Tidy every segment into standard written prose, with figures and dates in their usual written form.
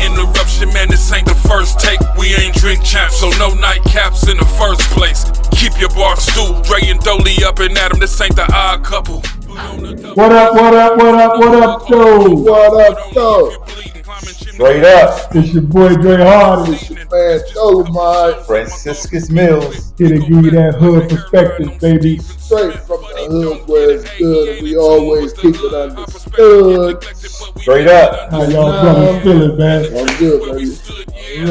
interruption, man, this ain't the first take. We ain't drink champs, so no nightcaps in the first place. Keep your bar stool, Dre and Dolly up and at 'em, this ain't the odd couple. What up, though? What up, though? Straight up. It's your boy Dre Hardy. It's your man Dolomite. Franciscus Mills. Here to give you that hood perspective, baby. Straight from the hood where it's good and we always keep it understood. Straight up. How y'all brothers feeling, man? I'm good, baby.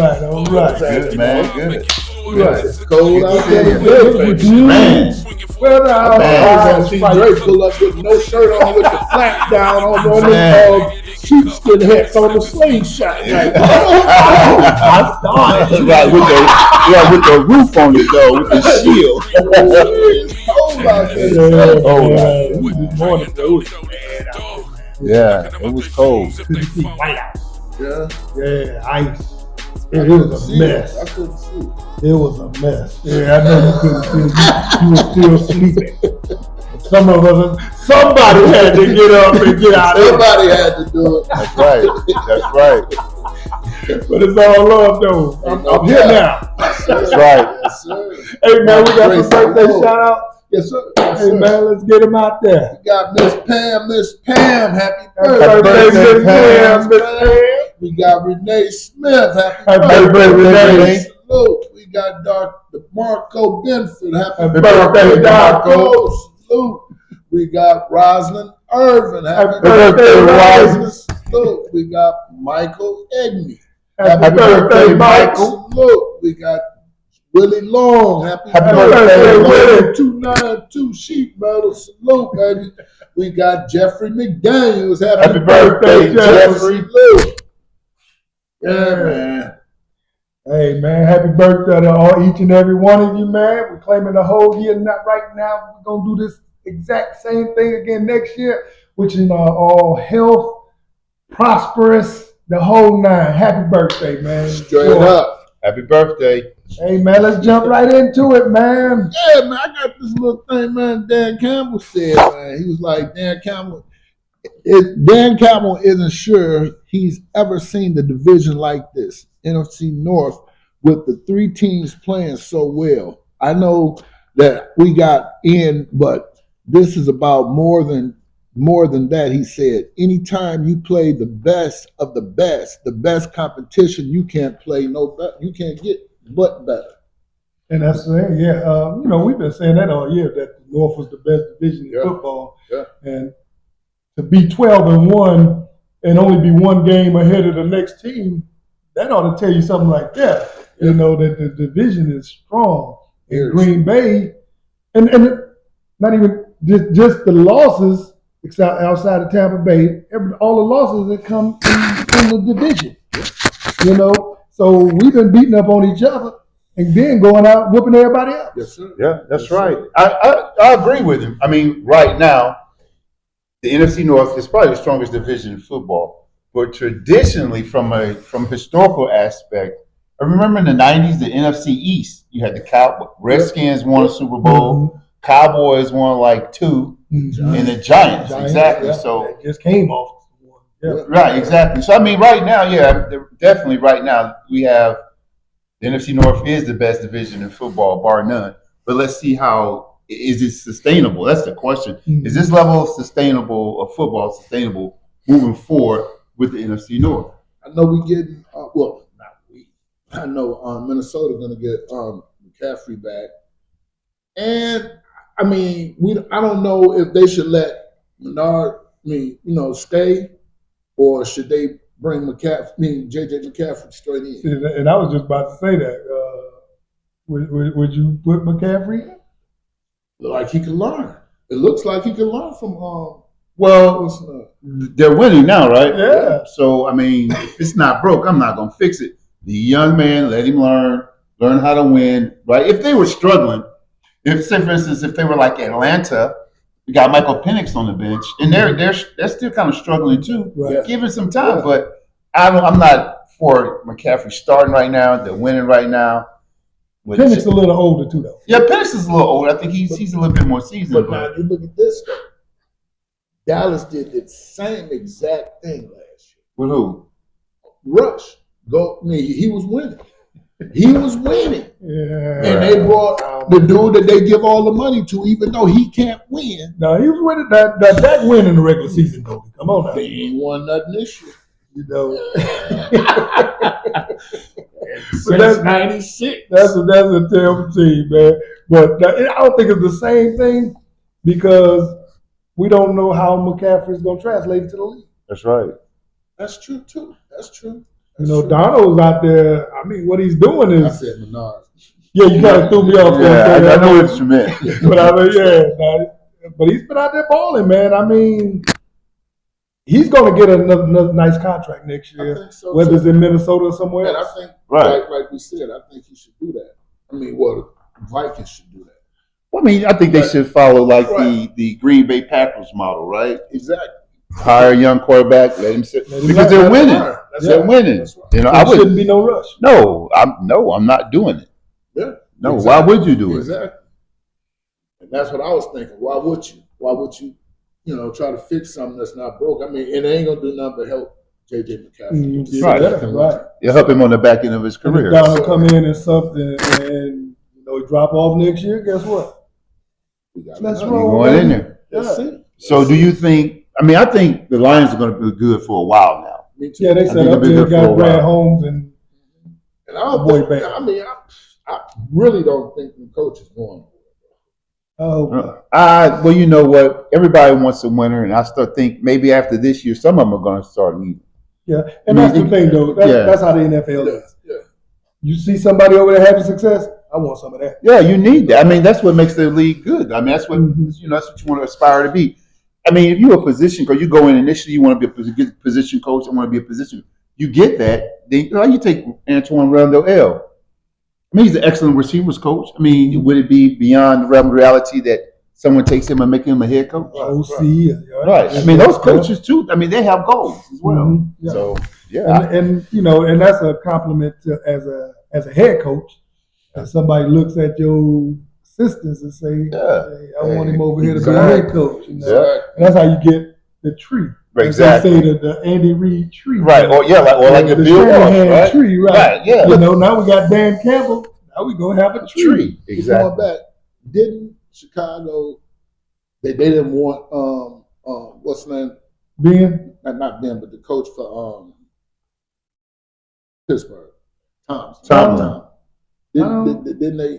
All right. Good, man. Good. Right. It's cold out there Good. today. Man. Well, I was gonna see Dre pull up with no shirt on with the flap down on the sheepskin hats on the slingshot. I started. With the roof on it though, with the shield. It's cold out there. It was this morning, though. It was bad out there, man. Yeah, it was cold. Couldn't see white out. Yeah. Yeah, ice. It was a mess. I couldn't see. It was a mess. Yeah, I know you couldn't see. You were still sleeping. Somebody had to get up and get out. Somebody had to do it. That's right. But it's all love, though. I'm here now. That's right. Yes, sir. Hey, man, we got some birthday shout out. Yes, sir. Hey, man, let's get them out there. We got Miss Pam. Happy Happy birthday, Miss Pam. We got Renee Smith. Happy birthday, Renee. Salute. We got Dr. Marco Benford. Happy birthday, Marco. Salute. We got Rosalind Irvin. Happy birthday, Rosalind. Salute. We got Michael Egney. Happy birthday, Michael. Salute. We got Willie Long. Happy birthday, Willie. 292 sheep metal. Salute, baby. We got Jeffrey McDaniels. Happy birthday, Jeffrey. Salute. Yeah, man. Hey, man, happy birthday to each and every one of you, man. We're claiming the whole year. Not right now. We're going to do this exact same thing again next year, which is all health, prosperous, the whole nine. Happy birthday, man. Straight up. Happy birthday. Hey, man, let's jump right into it, man. Yeah, man, I got this little thing, man, Dan Campbell said, man. He was like, Dan Campbell isn't sure he's ever seen the division like this, NFC North, with the three teams playing so well. I know that we got in, but this is about more than that. He said, anytime you play the best of the best competition, you can't play you can't get but better. And that's it, yeah. We've been saying that all year, that the North was the best division in football. Yeah. And to be 12-1 and only be one game ahead of the next team, that ought to tell you something like that. Yeah. That the division is strong. In Green Bay, and not even just the losses outside of Tampa Bay, all the losses that come in the division. So we've been beating up on each other and then going out whooping everybody else. Yes, sir. Yeah, that's right. I agree with him. I mean, right now, the NFC North is probably the strongest division in football. But traditionally, from historical aspect, I remember in the 90s, the NFC East, you had the Redskins won a Super Bowl, Cowboys won like 2, and the Giants exactly. Yeah, so it just came off. Yeah. Right, exactly. So I mean, right now, definitely right now, we have the NFC North is the best division in football, bar none. But let's see is it sustainable? That's the question. Mm-hmm. Is this level of football sustainable moving forward with the NFC North? I know we getting I know Minnesota going to get McCaffrey back, and I mean I don't know if they should let Menard stay, or should they bring JJ McCaffrey straight in? And I was just about to say that. Would you put McCaffrey in? Like he can learn. It looks like he can learn from. They're winning now, right? Yeah. So I mean, if it's not broke, I'm not gonna fix it. The young man, let him learn how to win, right? If they were struggling, say for instance, if they were like Atlanta, we got Michael Penix on the bench, and they're still kind of struggling too. Right. Give it some time, but I'm not for McCaffrey starting right now. They're winning right now. Penix is a little older too, though. Yeah, Penix is a little older. I think he's a little bit more seasoned. But now you look at this though. Dallas did the same exact thing last year. With who? Rush. He was winning. He was winning. Yeah. And they brought the dude that they give all the money to, even though he can't win. No, he was winning that win in the regular season, though. Come on now. They ain't won nothing this year. You know. Since '96. That's a terrible team, man. But I don't think it's the same thing because we don't know how McCaffrey's going to translate into the league. That's right. That's true too. That's true. You know, Donald's out there. I mean, what he's doing I is. said Menard. Yeah, you kind of threw me off. Yeah, there. I know what you meant. But I mean, but he's been out there balling, man. I mean, he's going to get another nice contract next I year, think so whether too. it's in Minnesota or somewhere And I else. think, Right. like we said, I think he should do that. I mean, well, the Vikings should do that. Well, I mean, I think they Right. should follow like Right. the Green Bay Packers model, right? Exactly. Hire a young quarterback, let him sit Let him because learn. they're That's winning. right. That's They're right. winning. That's right. You know, There I shouldn't would be no rush. I'm not doing it. Yeah. No, Exactly. why would you do it? Exactly. And that's what I was thinking. Why would you? Why would you, try to fix something that's not broke? I mean, and it ain't gonna do nothing but help JJ McCaffrey. Yeah, Right. right. It'll help him on the back end of his And career. if Donald come in and something and he drop off next year, guess what? We got Let's another. roll. You're going in there. That's it. So do you think? I mean, I think the Lions are going to be good for a while now. Me too. Yeah, they I set think up they'll be there, good for a got Brad while. Holmes and And I don't Boy think, band. I mean, I really don't think the coach is going. oh, Well, you know what? Everybody wants a winner, and I start think maybe after this year, some of them are going to start leaving. yeah. And that's the thing, though. That's how the NFL is. Yeah. You see somebody over there having success, I want some of that. Yeah, you need that. I mean, that's what makes the league good. I mean, that's what Mhm. that's what you want to aspire to be. I mean, if you're a position coach, you go in initially, you want to be a position coach. I want to be a position. You get that, then you take Antoine Randall L. I mean, he's an excellent receivers coach. I mean, would it be beyond the realm of reality that someone takes him and make him a head coach? OC. Right. I mean, those coaches too. I mean, they have goals as well. Mhm. Yeah. So yeah, And and that's a compliment to, as a head coach. That somebody looks at your assistants and say, Yeah. hey, I want him over here to be a Exactly. head coach. You know? Yeah. And that's how you get the tree. Exactly. They say the Andy Reid tree. right. Or like a the Bill Walsh, Shanahan right? tree, right? Right. Yeah. You know, now we got Dan Campbell. Now we gonna have a tree. Tree. Going Exactly. back, didn't Chicago? They didn't want what's the name? Ben, Not them, but the coach for Pittsburgh, Thompson. Tomlin. Didn't they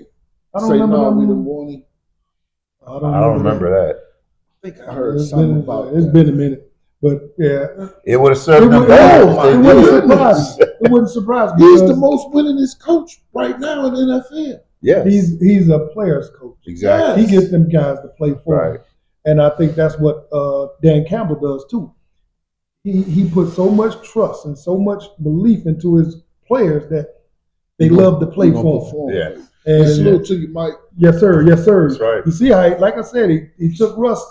I don't say remember no? them. We didn't want him. I don't remember that. I think I heard It's something been, about it's that. been a minute, but yeah, It would have it, served them would, better. if they it wouldn't did. surprise me. It wouldn't surprise me. He's the because most winningest coach right now in the NFL. Yes. He's a player's coach. Exactly. He gets them guys to play for him. Right. And I think that's what Dan Campbell does too. He puts so much trust and so much belief into his players that they love to play He gonna for him. perform. Yeah. And Salute to you, Mike. yes, sir. Yes, sir. That's right. You see how, like I said, he took Russ,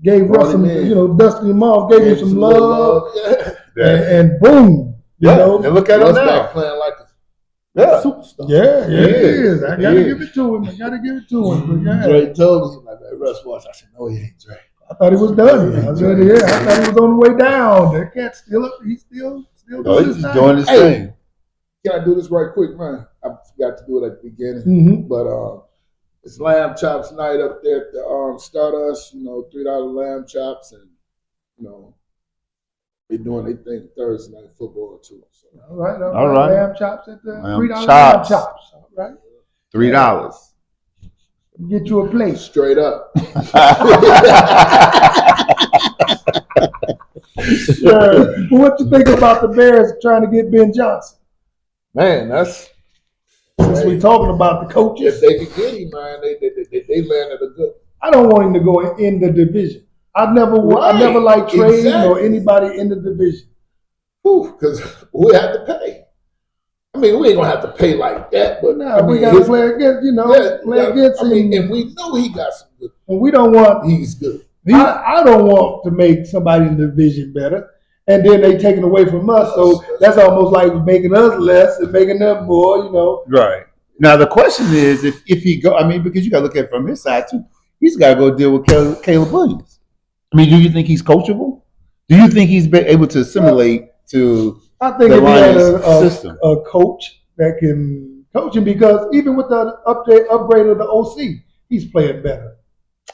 gave Brought Russ some, him in. dusted him off, gave him some love, Yeah. and boom, Yeah. And look at him Russ now. back playing like a Yeah. superstar. yeah, He it is. is. I He gotta is. give it to him. I gotta give it to him. But yeah, Dre told me, like, Russ Watch. I said, no, he ain't Dre. I thought he was done. I said, yeah, I thought he was on the way down. That cat's still up. He's still Oh, doing he's his thing. doing his Hey. thing. Can I do this right quick, man? I forgot to do it at the beginning. Mhm. But it's lamb chops night up there at the Stardust, $3 lamb chops, and they doing their thing Thursday night football too. So All right. All right. Lamb chops at the Lamb $3 chops. lamb chops. All right. $3. Get you a plate. straight up. Sure. What you think about the Bears trying to get Ben Johnson? Man, that's Since we're talking about the coaches, if they could get him, man, they landed a good. I don't want him to go in the division. I never Right. liked trade Exactly. or anybody in the division. Because we have to pay. I mean, we ain't gonna have to pay like that, but No, I we mean, got to his- play against, play yeah, against I him. mean, and we know he got some good. And we don't want. He's good. I don't want to make somebody in the division better, and then they taking away from us. So that's almost like making us less and making them more. Right. Now the question is if he go, I mean, because you got to look at it from his side too. He's got to go deal with Caleb Williams. I mean, do you think he's coachable? Do you think he's been able to assimilate to I think the if he had Lions system. a coach that can coach him, because even with the upgrade of the OC, he's playing better.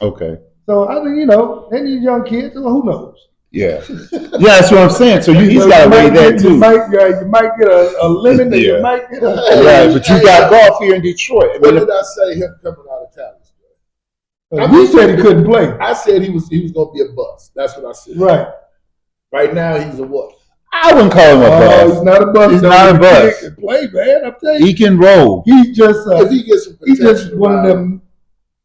Okay. So I think any young kids, who knows? Yeah. Yeah, that's what I'm saying. So he's got to weigh that too. You might get a lemon, and you might get a Right, but you got golf here in Detroit. What did I say him coming out of college? He said he couldn't play. I said he was going to be a bust. That's what I said. Right. Right now, he's a what? I wouldn't call him a bust. He's not a bust. He's not a bust. He can play, man. I'm telling you. He can roll. He's just If he gets some he's just protection one of around them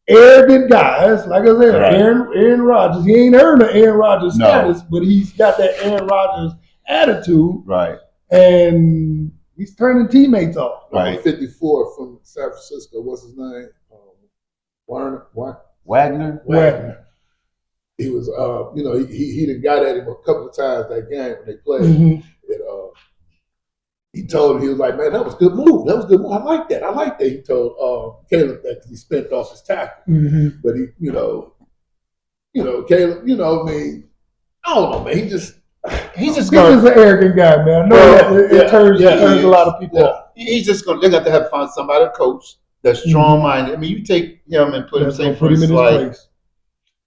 arrogant guys. Like I said, Right. Aaron Rodgers. He ain't earned the Aaron Rodgers No. status, but he's got that Aaron Rodgers attitude, Right. and he's turning teammates off. Right. 54 from San Francisco. What's his name? Wagner. Wagner. He was, he done got at him a couple of times that game when they played. Mhm. And, he told him, he was like, man, that was a good move. That was a good move. I like that. He told Caleb that 'cause he spent off his tackle. Mhm. But he, Caleb, I mean, I don't know, man. He's just He's just an arrogant guy, man. I know it turns a lot of people off. He's just going. They got to have to find somebody to coach that's strong-minded. I mean, you take him and put him That's gonna in his place.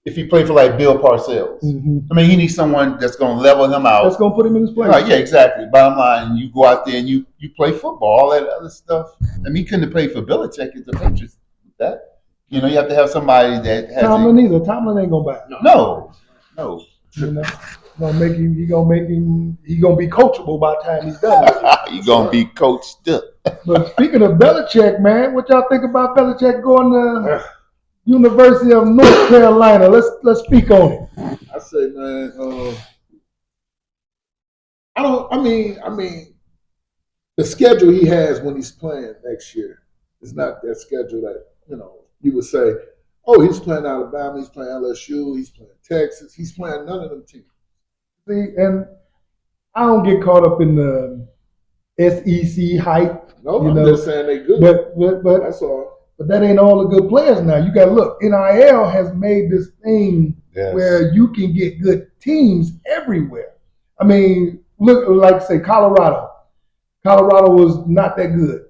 If he played for like Bill Parcells, I mean, he needs someone that's going to level him out. That's gonna put him in his place. Right, yeah, exactly. Bottom line, you go out there and you play football, all that other stuff. I mean, he couldn't have played for Belichick at the Patriots with that. You have to have somebody that has Tomlin either. Tomlin ain't gonna buy it. No. He gonna be coachable by the time he's done. You're going to be coached up. But speaking of Belichick, man, what y'all think about Belichick going to University of North Carolina? Let's speak on it. I say, man, I mean, the schedule he has when he's playing next year is not that schedule that, you would say, oh, he's playing Alabama, he's playing LSU, he's playing Texas, he's playing none of them teams. See, and I don't get caught up in the SEC hype. No, I'm just saying they good. But That's all. But that ain't all the good players now. You got to look. NIL has made this thing where you can get good teams everywhere. I mean, look, like say Colorado. Colorado was not that good,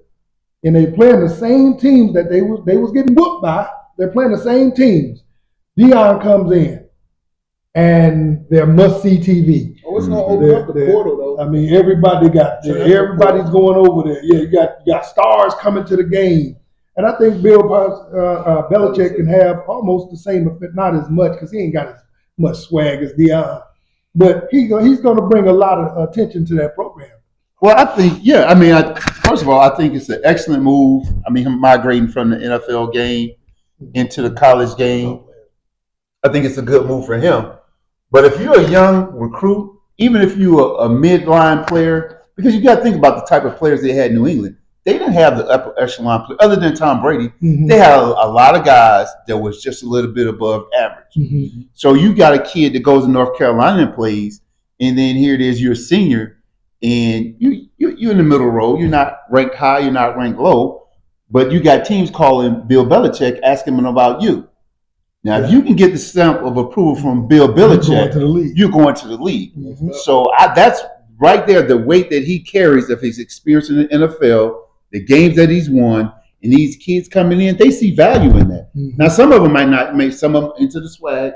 and they playing the same teams that they was getting whooped by. They're playing the same teams. Deion comes in, and they're must-see TV. Oh, it's gonna open up the portal though. I mean, everybody's going over there. Yeah, you got stars coming to the game. And I think Belichick can have almost the same, if not as much, because he ain't got as much swag as Deion. But he's going to bring a lot of attention to that program. Well, I think, first of all, I think it's an excellent move. I mean, him migrating from the NFL game into the college game. I think it's a good move for him. But if you're a young recruit, even if you're a mid-line player, because you got to think about the type of players they had in New England. They didn't have the upper echelon play, other than Tom Brady. Mm-hmm. They had a lot of guys that was just a little bit above average. Mm-hmm. So you got a kid that goes to North Carolina and plays, and then here it is, you're a senior, and you're in the middle row. You're not ranked high, you're not ranked low, but you got teams calling Bill Belichick asking him about you. Now, if you can get the stamp of approval from Bill Belichick, you're going to the league. Mm-hmm. So that's right there, the weight that he carries of his experience in the NFL, the games that he's won, and these kids coming in, they see value in that. Mm-hmm. Now, some of them might not make some of them into the swag,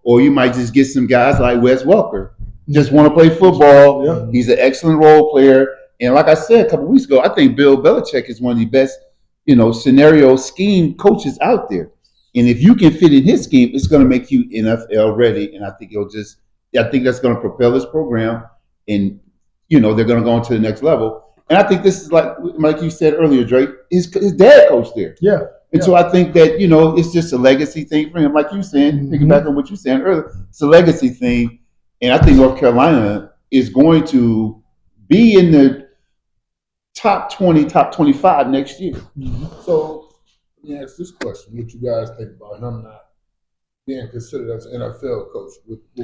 or you might just get some guys like Wes Welker, just want to play football. Yeah. He's an excellent role player. And like I said a couple of weeks ago, I think Bill Belichick is one of the best, scenario scheme coaches out there. And if you can fit in his scheme, it's going to make you NFL ready. And I think that's going to propel his program. And, they're going to go on to the next level. And I think this is like you said earlier, Drake, his dad coached there. Yeah. And so I think that, it's just a legacy thing for him. Like you saying, thinking back on what you saying earlier, it's a legacy thing. And I think North Carolina is going to be in the top 20, top 25 next year. Mm-hmm. So let me ask this question. What you guys think about him not being considered as an NFL coach?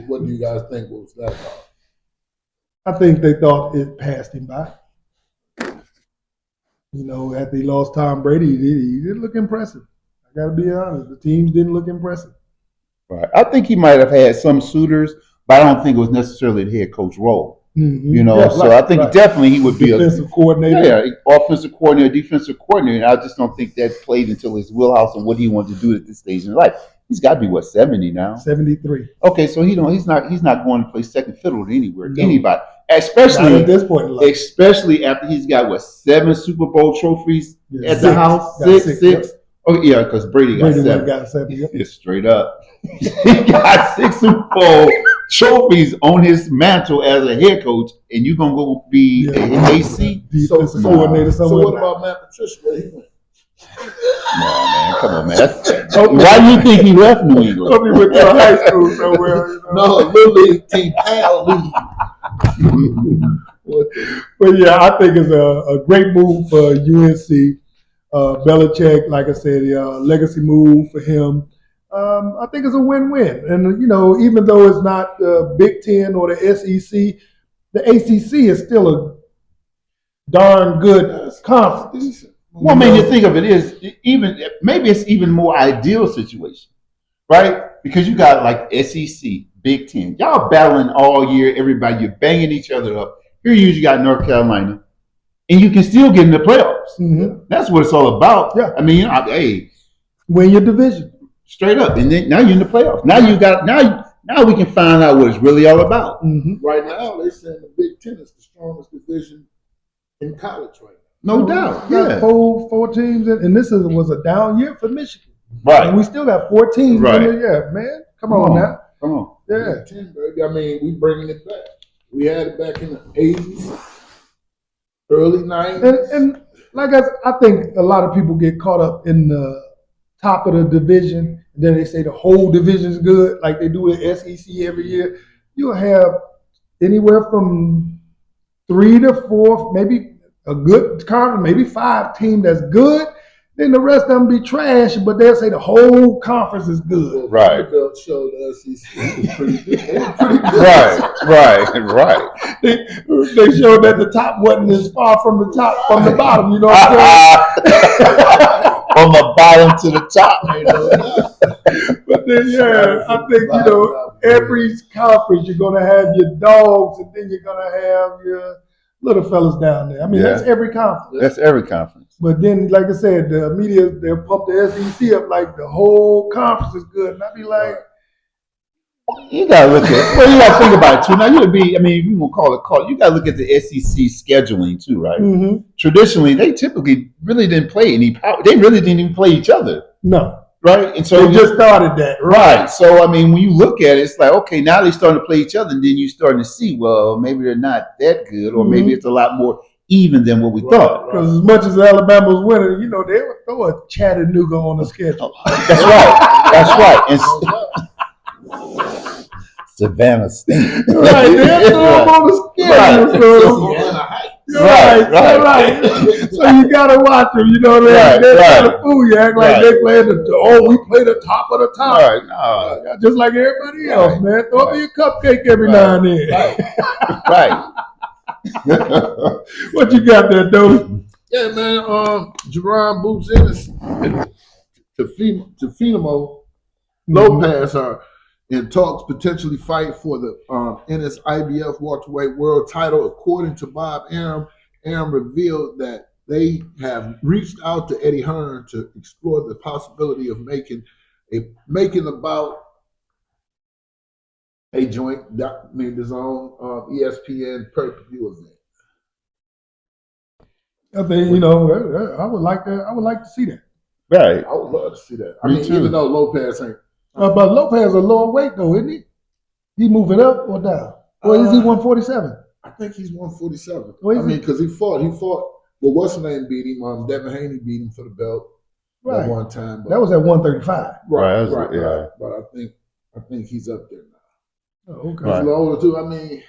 What do you guys think was that about? I think they thought it passed him by. After he lost Tom Brady, he didn't look impressive. I got to be honest. The teams didn't look impressive. Right. I think he might have had some suitors, but I don't think it was necessarily the head coach role. You know, Yeah, so right, I think right. definitely he would be Defensive coordinator. offensive coordinator, defensive coordinator. I just don't think that played until his wheelhouse and what he wanted to do at this stage in life. He's got to be 70 now. 73. Okay, so he's not going to play second fiddle to anywhere, No. anybody, Not especially at this point in life. especially after he's got 7 Super Bowl trophies Yeah, at the house, Got six. yep. Oh yeah, because Brady got Brady 7. got 7. Yep. It's straight up. He got 6 Super Bowl trophies on his mantle as a head coach, and you're gonna go be an AC? Defensive So- coordinator So somewhere. what about Matt Patricia? Where he went? No, man, come on, man. Why do you think he left New England? Hope he went to a high school somewhere. You know? No, Little League team, Pal League. What the- But yeah, I think it's a great move for UNC. Belichick, like I said, legacy move for him. I think it's a win-win. And, you know, even though it's not the Big Ten or the SEC, the ACC is still a darn good conference. Decent. Well, I mean, you think of it is maybe it's even more ideal situation, right? Because you got like SEC, Big Ten, y'all battling all year. Everybody, you're banging each other up. Here you got North Carolina, and you can still get in the playoffs. Mhm. That's what it's all about. Yeah. I mean, hey, Win your division. straight up, and then now you're in the playoffs. Now we can find out what it's really all about. Mm-hmm. Right now, they're saying the Big Ten is the strongest division in college right No doubt. Got Yeah. four teams, and this was a down year for Michigan. And Right. we still got 4 teams Right. in the year, man. Come on now. Come on. now. Yeah. Big Ten, baby. I mean, we bringing it back. We had it back in the 80s, early 90s. And like I think a lot of people get caught up in the top of the division, and then they say the whole division's good, like they do with SEC every year. You'll have anywhere from 3 to 4, maybe a good conference, maybe 5 team that's good. Then the rest of them be trash, but they'll say the whole conference is good. Right. Vanderbilt showed the SEC was pretty good. They were pretty good. Right. They showed that the top wasn't as far from the top from the bottom. You know what I'm saying? From the bottom to the top. Ain't no doubt. But then, yeah, I think, you know, every conference you're going to have your dogs, and then you're going to have your little fellas down there. I mean, Yeah. that's every conference. That's every conference. But then, like I said, the media, they'll pump the SEC up like the whole conference is good. And I'd be like, You gotta look at. Well, you gotta think about it too. Now you would be. I mean, if you won't call it call. You gotta look at the SEC scheduling too, right? mm-hmm. Traditionally, they typically really didn't play any power. They really didn't even play each other, No. right? And so They just started that. right. So I mean, when you look at it, it's like okay, now they're starting to play each other, and then you're starting to see, well, maybe they're not that good, or maybe it's a lot more even than what we thought. Because as much as Alabama was winning, you know, they would throw a Chattanooga on the schedule. That's right. That's right. And Savannah State. Right, they'll throw them on the schedule. So, Indiana Heights. right. So you gotta watch them. You know, they're trying to fool you, act like they play we play the top of the top. Right. No. Just like everybody else, man. Throw me a cupcake every now and then. Right. What you got there, Dodie? Yeah, man. Jerron Boots Ennis and Tefimo Lopez are in talks potentially fight for the Ennis IBF welterweight world title. According to Bob Arum, Arum revealed that they have reached out to Eddie Hearn to explore the possibility of making about a joint his own ESPN pay-per-view event. I think, you know, I would like that. I would like to see that. Right. I would love to see that. I Me mean, too. even though Lopez ain't. But Lopez a lower weight though, isn't he? He moving up or down? Or is he 147? I think he's 147. What I is mean, it? because he fought. Well, what's his name beat him? Devin Haney beat him for the belt Right. at one time. But, That was at 135. Right, that's- yeah. right. But I think he's up there now. Oh, okay. He's Right. a little older too. I mean,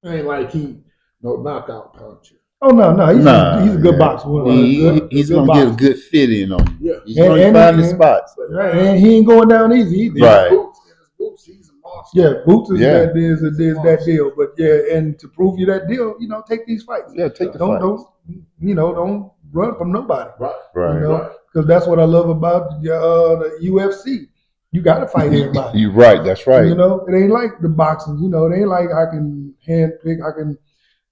it ain't like he no knockout puncher. Oh no, he's a good yeah. boxer. He's gonna get a good fit in on you. Yeah. He's gonna And- find the and- spots. Right, and he ain't going down easy either. Right. Boots, he's a monster. Yeah, Boots is Yeah. that deal. But yeah, and to prove you that deal, you know, take these fights. Yeah, take the Don't fight. don't run from nobody. Right. Right. You know, because that's what I love about the UFC. You got to fight everybody. You're right. That's right. You know, it ain't like the boxing. You know, it ain't like I can handpick. I can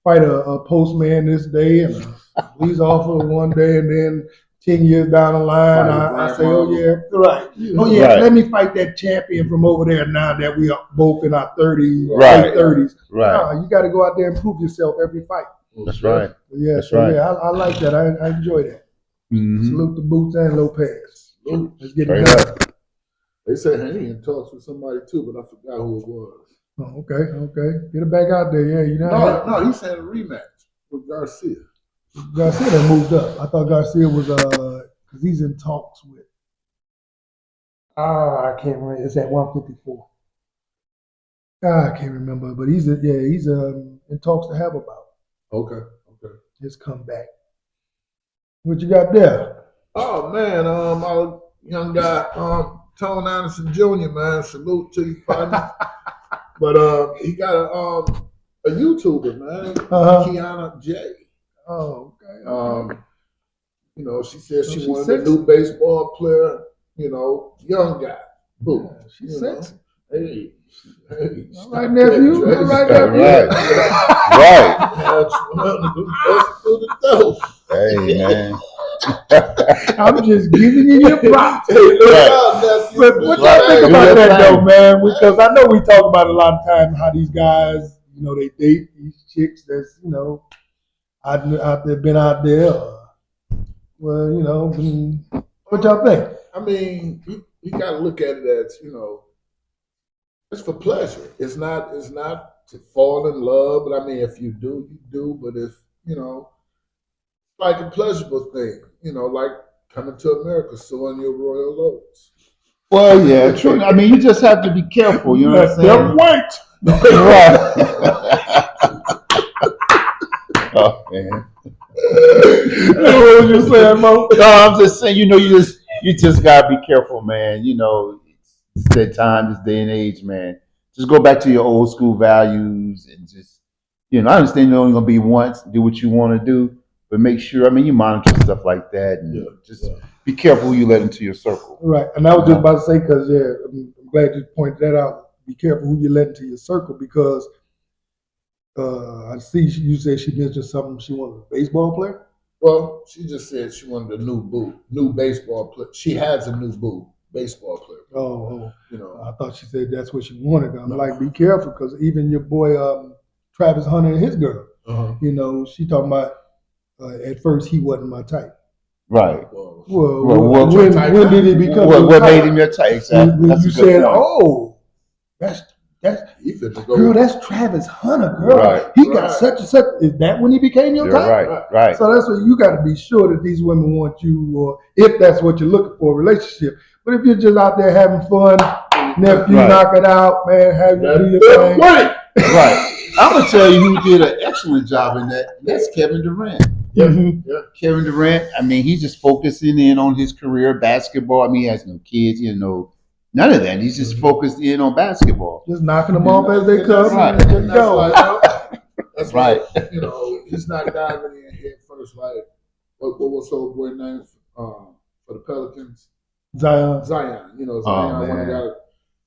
fight a postman this day and a police officer one day, and then 10 years down the line, I say, oh yeah, right. Oh yeah, Right. let me fight that champion from over there now that we are both in our 30s, Right. late 30s. Right. No, you got to go out there and prove yourself every fight. That's right. Yeah, That's so right. yeah, I like that. I enjoy that. Mhm. Salute to Boots and Lopez. Let's get it Straight done. They said he in talks with somebody too, but I forgot who it was. Oh, okay. Get it back out there. Yeah, you know. No, he said a rematch with Garcia. Garcia done moved up. I thought Garcia was because he's in talks with. I can't remember. It's at 154. I can't remember, but he's in talks to have about Okay. his comeback. What you got there? Oh man, our young guy, Tone Anderson Jr. Man, salute to you, partner. But he got a YouTuber, man, Kiana J. Oh, okay. You know, she said So she she's wanted sexy. a new baseball player. You know, young guy. Boo. Yeah, she's You know? sexy. Hey. All right, nephew. All right, nephew. Right. Hey, man. I'm just giving you your props. But what Right. y'all think Do about your that thing. though, man? Because I know we talk about a lot of time how these guys, you know, they date these chicks that's, you know, out there, been out there. Well, you know, what y'all think? I mean, you got to look at it as, you know, it's for pleasure. It's not to fall in love. But I mean, if you do, you do. But if, you know, like a pleasurable thing, you know, like coming to America, sowing your royal oats. Well, yeah, true. I mean, you just have to be careful. You know what I'm saying? Wait. Right. Oh man. What was you saying, Mo? No, I'm just saying. You know, you just gotta be careful, man. You know, it's that time, this day and age, man. Just go back to your old school values and just, you know, I understand you're only gonna be once. Do what you want to do, but make sure. I mean, you monitor stuff like that, and just be careful who you let into your circle. Right, and I was just about to say, because I'm glad you pointed that out. Be careful who you let into your circle, because I see you said she mentioned something. She wanted a baseball player. Well, she just said she wanted a new baseball player. She has a new baseball player. Oh, You know, I thought she said that's what she wanted. I'm like, be careful, because even your boy Travis Hunter and his girl, you know, she talking about at first he wasn't my type. Right. well, Well, when did he become? What your made type? him your type? Exactly. When you said, "Oh, that's he finna go. girl, that's Travis Hunter, girl. Right. He got such and such." Is that when he became your You're type? right. So that's what you got to be sure that these women want you, or if that's what you're looking for, a relationship. But if you're just out there having fun, nephew, Right. knock it out, man, have you do your thing. Right. I'm gonna tell you who did an excellent job in that. That's Kevin Durant. Mhm. Kevin Durant. I mean, he's just focusing in on his career, basketball. I mean, he has no kids, you know, none of that. He's just focused in on basketball. Just knocking them off as they come. Right. And just go. That's Right. Like, you know, he's not diving in head first. Like, what was old boy name for the Pelicans? Zion. You know, Zion when he man. got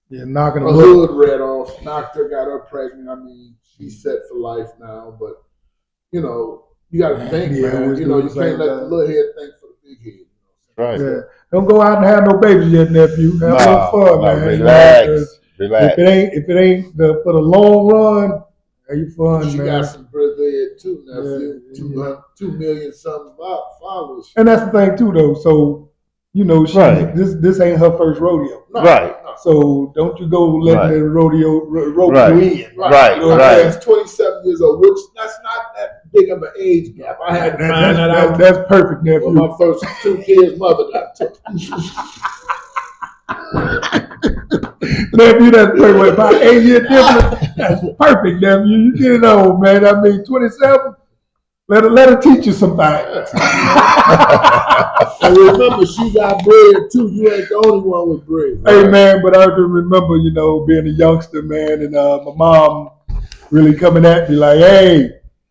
Yeah, knocking a them hood red off, knocked her, got her pregnant. I mean, she's set for life now. But you know, you got to think, Yeah, man. let's You do know, the you same can't let the thing. little head think for the big head. Right. Yeah. Don't go out and have no babies yet, nephew. Have no fun, man. Relax. If it ain't for the long run, have you fun, She man. got some brother head too, nephew. Yeah. 2 million something followers. And that's the thing too, though. So you know, Right. this ain't her first rodeo. No, Right. no. So don't you go letting Right. the rodeo rope Right. you in. Right. You know what I'm Right. saying? He's 27 years old, which that's not that big of an age gap. I had to find that out. That's perfect, nephew. When my first 2 kids' mother got took. Nephew, that's perfect. What, about 8 year difference? That's perfect, nephew. You get it on, man. I mean, 27. Let her teach you some things. And remember, she got bread too. You ain't the only one with bread. Hey, man, but I can remember, you know, being a youngster, man, and my mom really coming at me like, "Hey,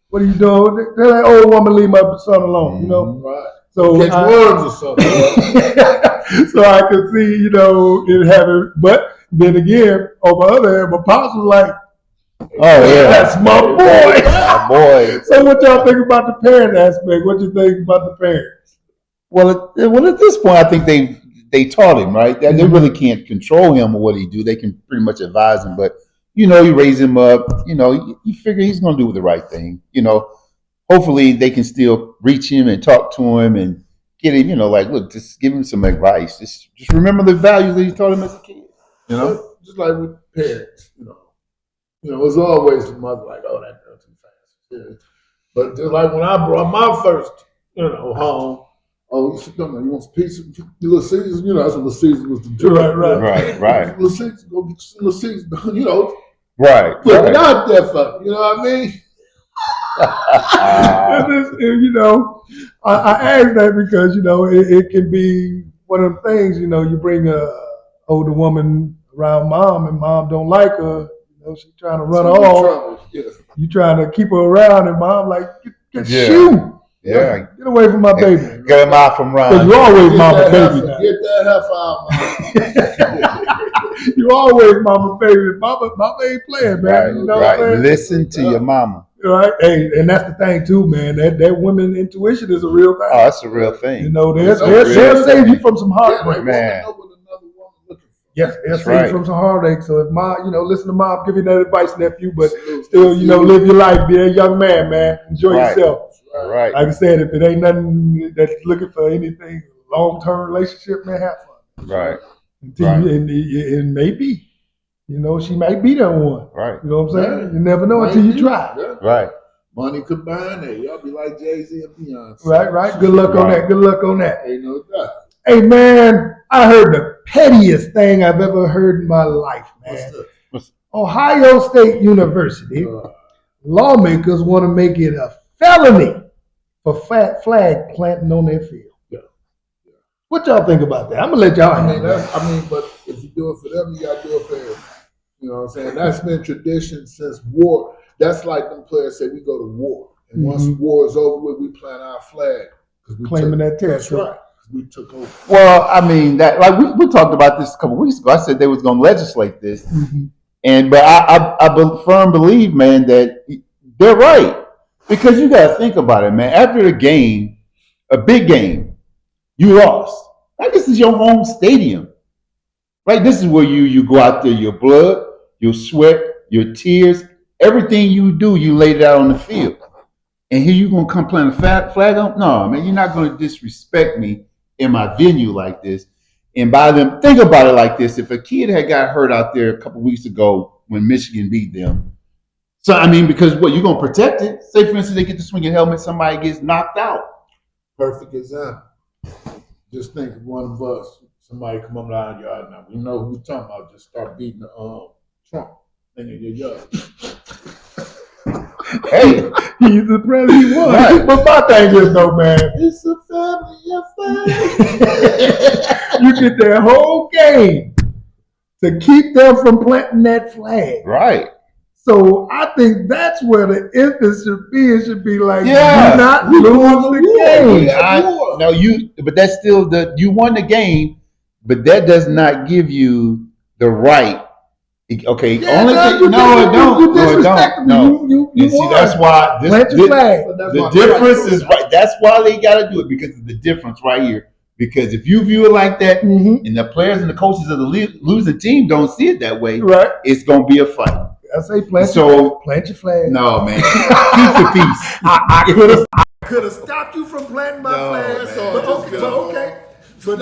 what are you doing? Let that old woman leave my son alone," you know. Right. So Catch worms or something. so I could see, it having. But then again, on the other hand, my pops was like, Oh yeah, "That's my boy." my boy. So what y'all think about the parent aspect? What you think about the parents? Well, at this point, I think they taught him right. They really can't control him or what he do. They can pretty much advise him, but you raise him up. You figure he's going to do the right thing. Hopefully they can still reach him and talk to him and get him. Like, look, just give him some advice. Just remember the values that he taught him as a kid. Just like with parents, it's always the mother like, oh, that girl too fast. Yeah. But just like when I brought my first, home, oh, you want some pizza? Little Caesars, that's what Little Caesars was the joke. Right. Little Caesars, go get some Little Caesars, Right. put it out there for you know what I mean? I ask that because it can be one of them things. You bring a older woman around mom, and mom don't like her. She's trying to run her off. Yeah. You trying to keep her around, and mom like, get Yeah. shoot. Yeah. Get away from my baby. Get him out from Because Ron. you always mama baby now. Get that heifer out, You always mama baby. Mama ain't playing, man. Right. You know what I'm saying? Listen to your mama. Right. Hey, and that's the thing too, man. That women intuition is a real thing. Oh, that's a real thing. They'll save you from some heartbreak. Man. Yes, they'll That's save you right. from some heartache. So if mom, listen to mom, give you that advice, nephew, but still, live your life, be a young man. Enjoy Right. yourself. Right. Like I said, if it ain't nothing that's looking for anything long-term relationship, man, have fun. Right. Until and maybe, she might be that one. Right. You know what I'm saying? Yeah. You never know until you try. Yeah. Right. Money combined, hey, y'all be like Jay-Z and Beyonce. Right. Good luck on Right. that. Good luck on that. Ain't no doubt. Hey, man, I heard the pettiest thing I've ever heard in my life, man. What's Ohio State University that? lawmakers want to make it a felony for flag planting on their field. Yeah. What y'all think about that? I'm gonna let y'all handle that. But if you do it for them, you gotta do it for everyone. You know what I'm saying? That's been tradition since war. That's like them players say we go to war. And once war is over with, we plant our flag. Claiming that That's territory. right. 'Cause we took over. Well, I mean that we talked about this a couple weeks ago. I said they was going to legislate this, but I firm believe, man, that they're right because you got to think about it, man. After the game, a big game, you lost. Like this is your home stadium, right? This is where you go out there, your blood, your sweat, your tears, everything you do, you laid it out on the field. And here you gonna come plant a flag on? No, man, you're not gonna disrespect me in my venue like this. And by them, think about it like this: if a kid had got hurt out there a couple weeks ago when Michigan beat them, so I mean, because what you gonna protect it? Say for instance, they get the swinging helmet, somebody gets knocked out. Perfect example. Just think of one of us, somebody come up line yard now. We know who we're talking about. Just start beating the Trump thing in your yard. Hey, He's the president. He won. Right. But my thing is, though, man, It's a family affair. you get that whole game to keep them from planting that flag. right? So I think that's where the emphasis should be. It should be like, Yeah. do not lose the game. But that's still you won the game, but that does not give you the right. Okay, Yeah, only no, thing, you no, it don't. You No, it disrespect don't. me. No. You And see, won. that's why Plant your flag. the difference is right. That's why they got to do it because of the difference right here. Because if you view it like that, Mm-hmm. and the players and the coaches of the losing team don't see it that way, Right. it's gonna be a fight. I say plant So your flag. no, man, keep the peace. I could have stopped you from planting my No, flag. man. But okay. But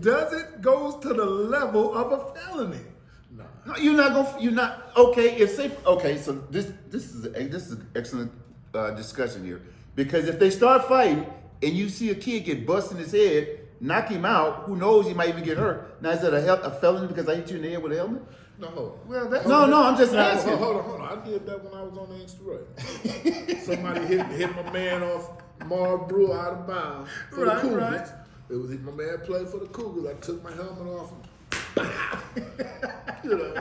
does it goes to the level of a felony? No, you're not gonna. You're not okay. If say okay, so this is an excellent discussion here because if they start fighting and you see a kid get busted in his head, knock him out. Who knows? He might even get hurt. Now is that a felony because I hit you in the head with a helmet? No. Well, that's No, I'm just asking. Hold on. I did that when I was on the X-ray. Somebody hit my man off Marv Brewer out of bounds for Right, the Cougars. right. It was my man played for the Cougars. I took my helmet off him. You know.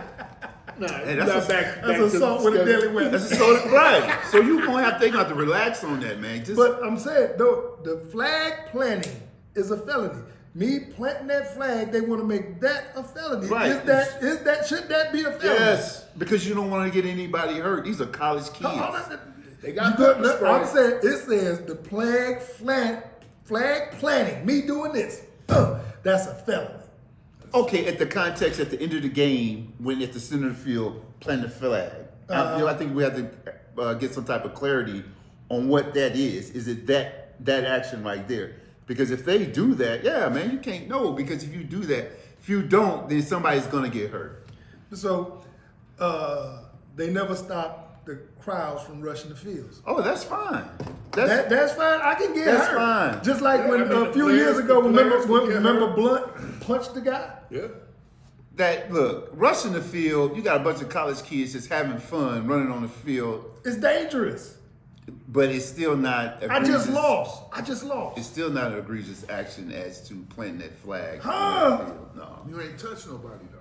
Nah, Hey, that's that's That's assault with a deadly weapon. That's a soda, right? So you gonna have to relax on that, man. Just But I'm saying, though, the flag planting is a felony. Me planting that flag, they want to make that a felony. Right. Should that be a felony? yes, because you don't want to get anybody hurt. These are college kids. They got You pepper good? spray. I'm saying it says the flag planting. Me doing this, that's a felony. Okay, at the context at the end of the game, when at the center of the field, plant the flag. I think we have to get some type of clarity on what that is. Is it that action right there? Because if they do that, yeah, man, you can't know. Because if you do that, if you don't, then somebody's gonna get hurt. So they never stop the crowds from rushing the fields. Oh, that's fine. That's fine. I can get That's hurt. fine. Just like when I mean, a few the years players- ago, the players can get remember hurt. Blunt punched the guy? Yeah. that look, rushing the field. You got a bunch of college kids just having fun running on the field, It's dangerous. but it's still not. I just egregious. lost. It's still not an egregious action as to planting that flag. Huh? on the field. No. You ain't touch nobody though.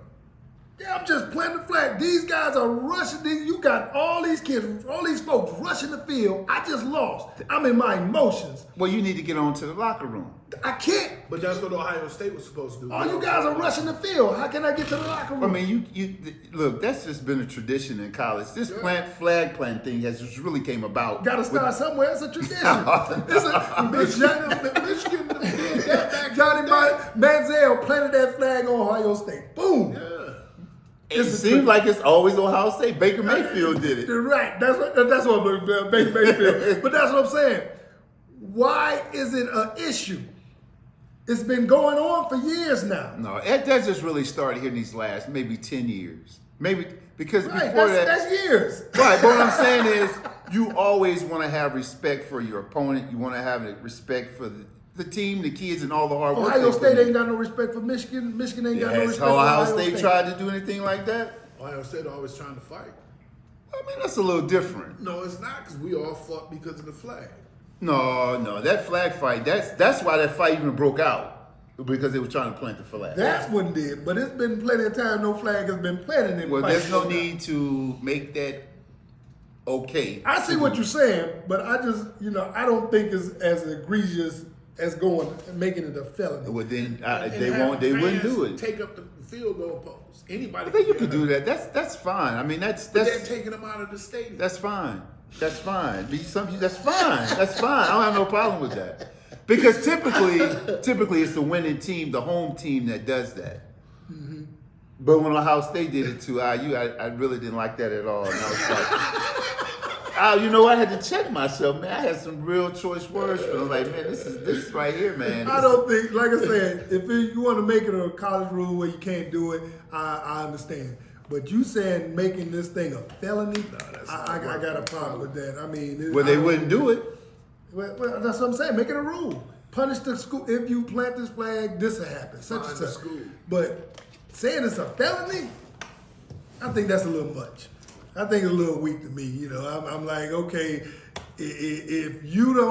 Yeah, I'm just planting the flag. These guys are rushing. You got all these kids, all these folks rushing the field. I just lost. I'm in my emotions. Well, you need to get on to the locker room. I can't. But that's what Ohio State was supposed to do. All you guys are rushing the field. How can I get to the locker room? I mean, you look. That's just been a tradition in college. This flag plant thing has just really came about. Got to start somewhere. It's a tradition. It's a Michigan. Johnny Manziel planted that flag on Ohio State. Boom. It seems like it's always Ohio State. Baker Mayfield did it. You're right. That's what Mayfield. But that's what I'm saying. Why is it an issue? It's been going on for years now. No, that just really started here in these last maybe 10 years. Maybe because Right. before That's years. Right, but what I'm saying is you always want to have respect for your opponent. You want to have respect for the team, the kids, and all the hard work. Ohio they State put in. ain't got no respect for Michigan. Michigan ain't got no Has respect for Ohio State tried to do anything like that? Ohio State always trying to fight. I mean, that's a little different. No, it's not because we all fought because of the flag. No, that flag fight. That's why that fight even broke out because they were trying to plant the flag. That's what it did. But it's been plenty of time no flag has been planted in Well, fights. there's no need to make that okay. I see what you're saying, but I just, I don't think it's as egregious as making it a felony. Well, then And they have won't. They wouldn't fans do it. Take up the field goal post. Anybody. I think you get could do hurt. that. That's fine. I mean, But they're that's taking them out of the stadium. that's fine. That's fine. That's fine. That's fine. I don't have no problem with that. Because typically it's the winning team, the home team that does that. Mm-hmm. But when Ohio State did it to IU, I really didn't like that at all. And I was like, I had to check myself, man. I had some real choice words, but I was like, man, this is right here, man. I don't think, like I said, if you want to make it a college rule where you can't do it, I understand. But you saying making this thing a felony, I got a problem with that. I mean, Well, they wouldn't do it. Well, that's what I'm saying. Make it a rule. Punish the school if you plant this flag. This will happen. Such Fine and the such. school. But saying it's a felony, I think that's a little much. I think it's a little weak to me. I'm like, okay, if you the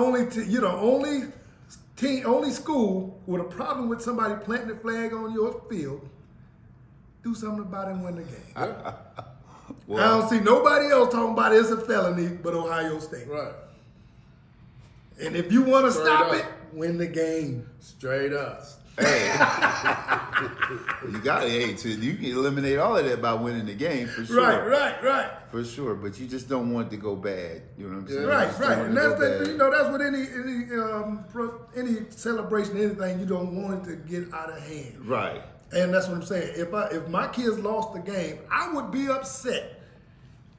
only school with a problem with somebody planting a flag on your field, do something about it and win the game. I don't see nobody else talking about it's a felony but Ohio State. Right. And if you want to Straight stop up. it, win the game. Straight up. Hey, you got it. You can eliminate all of that by winning the game for sure. Right. For sure, but you just don't want it to go bad. You know what I'm saying? You Right. just don't want And it to that's go bad. that's what any celebration, anything, you don't want it to get out of hand. Right. And that's what I'm saying. If my kids lost the game, I would be upset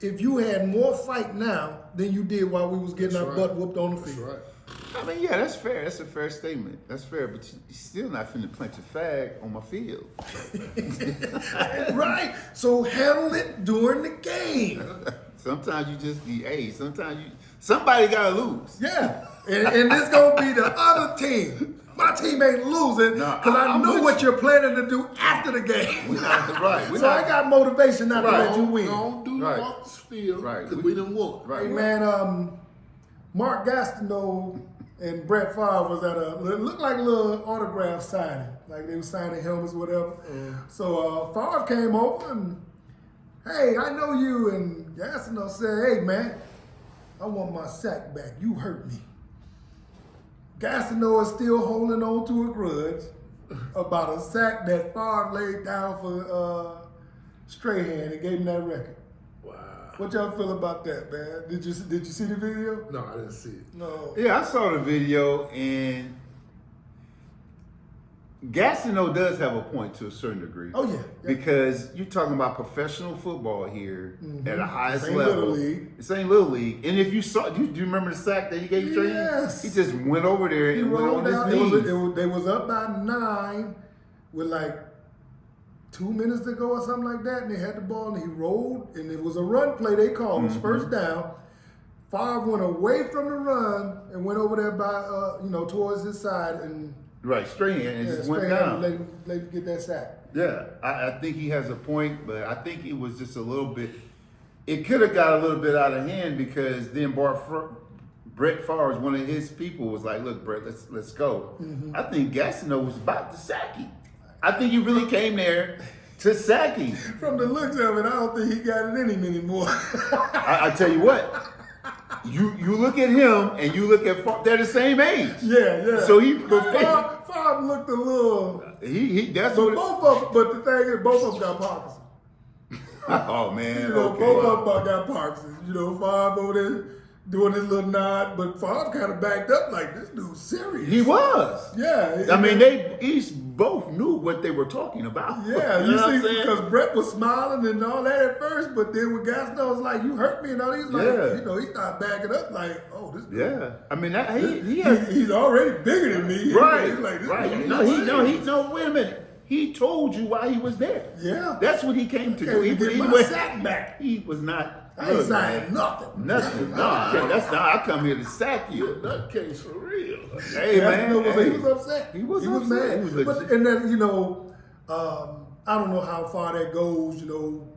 if you had more fight now than you did while we was getting our That's butt right. whooped on the That's field. right. I mean, yeah, that's fair. That's a fair statement. That's fair, but you're still not finna plant your flag on my field. Right. So handle it during the game. Sometimes you just somebody gotta lose. Yeah. And this gonna be the other team. My team ain't losing No, because I I'm know with what you. you're planning to do after the game. We're not right. We're So not, I got motivation not to Right. let you win. Don't do Right. off the field Right. because we done won. Right. Hey man, Mark Gastineau and Brett Favre was at it looked like a little autograph signing, like they were signing helmets, or whatever. So Favre came over and hey, I know you. And Gastineau said, hey, man, I want my sack back. You hurt me. Gastineau is still holding on to a grudge about a sack that Favre laid down for Strahan and gave him that record. Wow. What y'all feel about that, man? Did you see the video? No, I didn't see it. No. Yeah, I saw the video, and Gastineau does have a point to a certain degree. Oh, yeah. Because you're talking about professional football here at the highest This ain't level. Little League. This ain't Little League. And if you saw, do you remember the sack that he gave Strahan? Yes. He just went over there He and went rolled on down. his knees. They was up by 9 with like 2 minutes to go or something like that, and they had the ball, and he rolled, and it was a run play they called. It was first down. Favre went away from the run and went over there by, towards his side, and Right, Strahan, and just went Strahan down. let him get that sack. Yeah, I think he has a point, but I think it was just a little bit. It could have got a little bit out of hand because then Brett Favre, one of his people, was like, "Look, Brett, let's go." I think Gastineau was about to sack him. I think he really came there to sack him. From the looks of it, I don't think he got it in him anymore. I tell you what, you look at him and you look at Favre, they're the same age. yeah. So he Favre looked a little. he that's But what. but the thing is, both of them got Parkinson's. Oh man, Both of them got Parkinson's. Favre over there doing his little nod, but Favre kind of backed up like, this dude's serious. He was. Yeah. I mean, they both knew what they were talking about. Yeah, You know what I'm see, saying? because Brett was smiling and all that at first, but then when Gastineau was like, you hurt me and all, he's like, Yeah. he started backing up like, oh, this dude. Yeah, I mean, he has, He's already bigger than me. right, He's like, this right. dude Wait a minute. He told you why he was there. Yeah. That's what he came to do. Came to get my sack back. He was not. I ain't look, saying man, nothing. Nothing. No, that's not. I come here to sack you. Nutcase for real. Hey man, He was upset. He was mad. upset. He was but, legit. and then, I don't know how far that goes,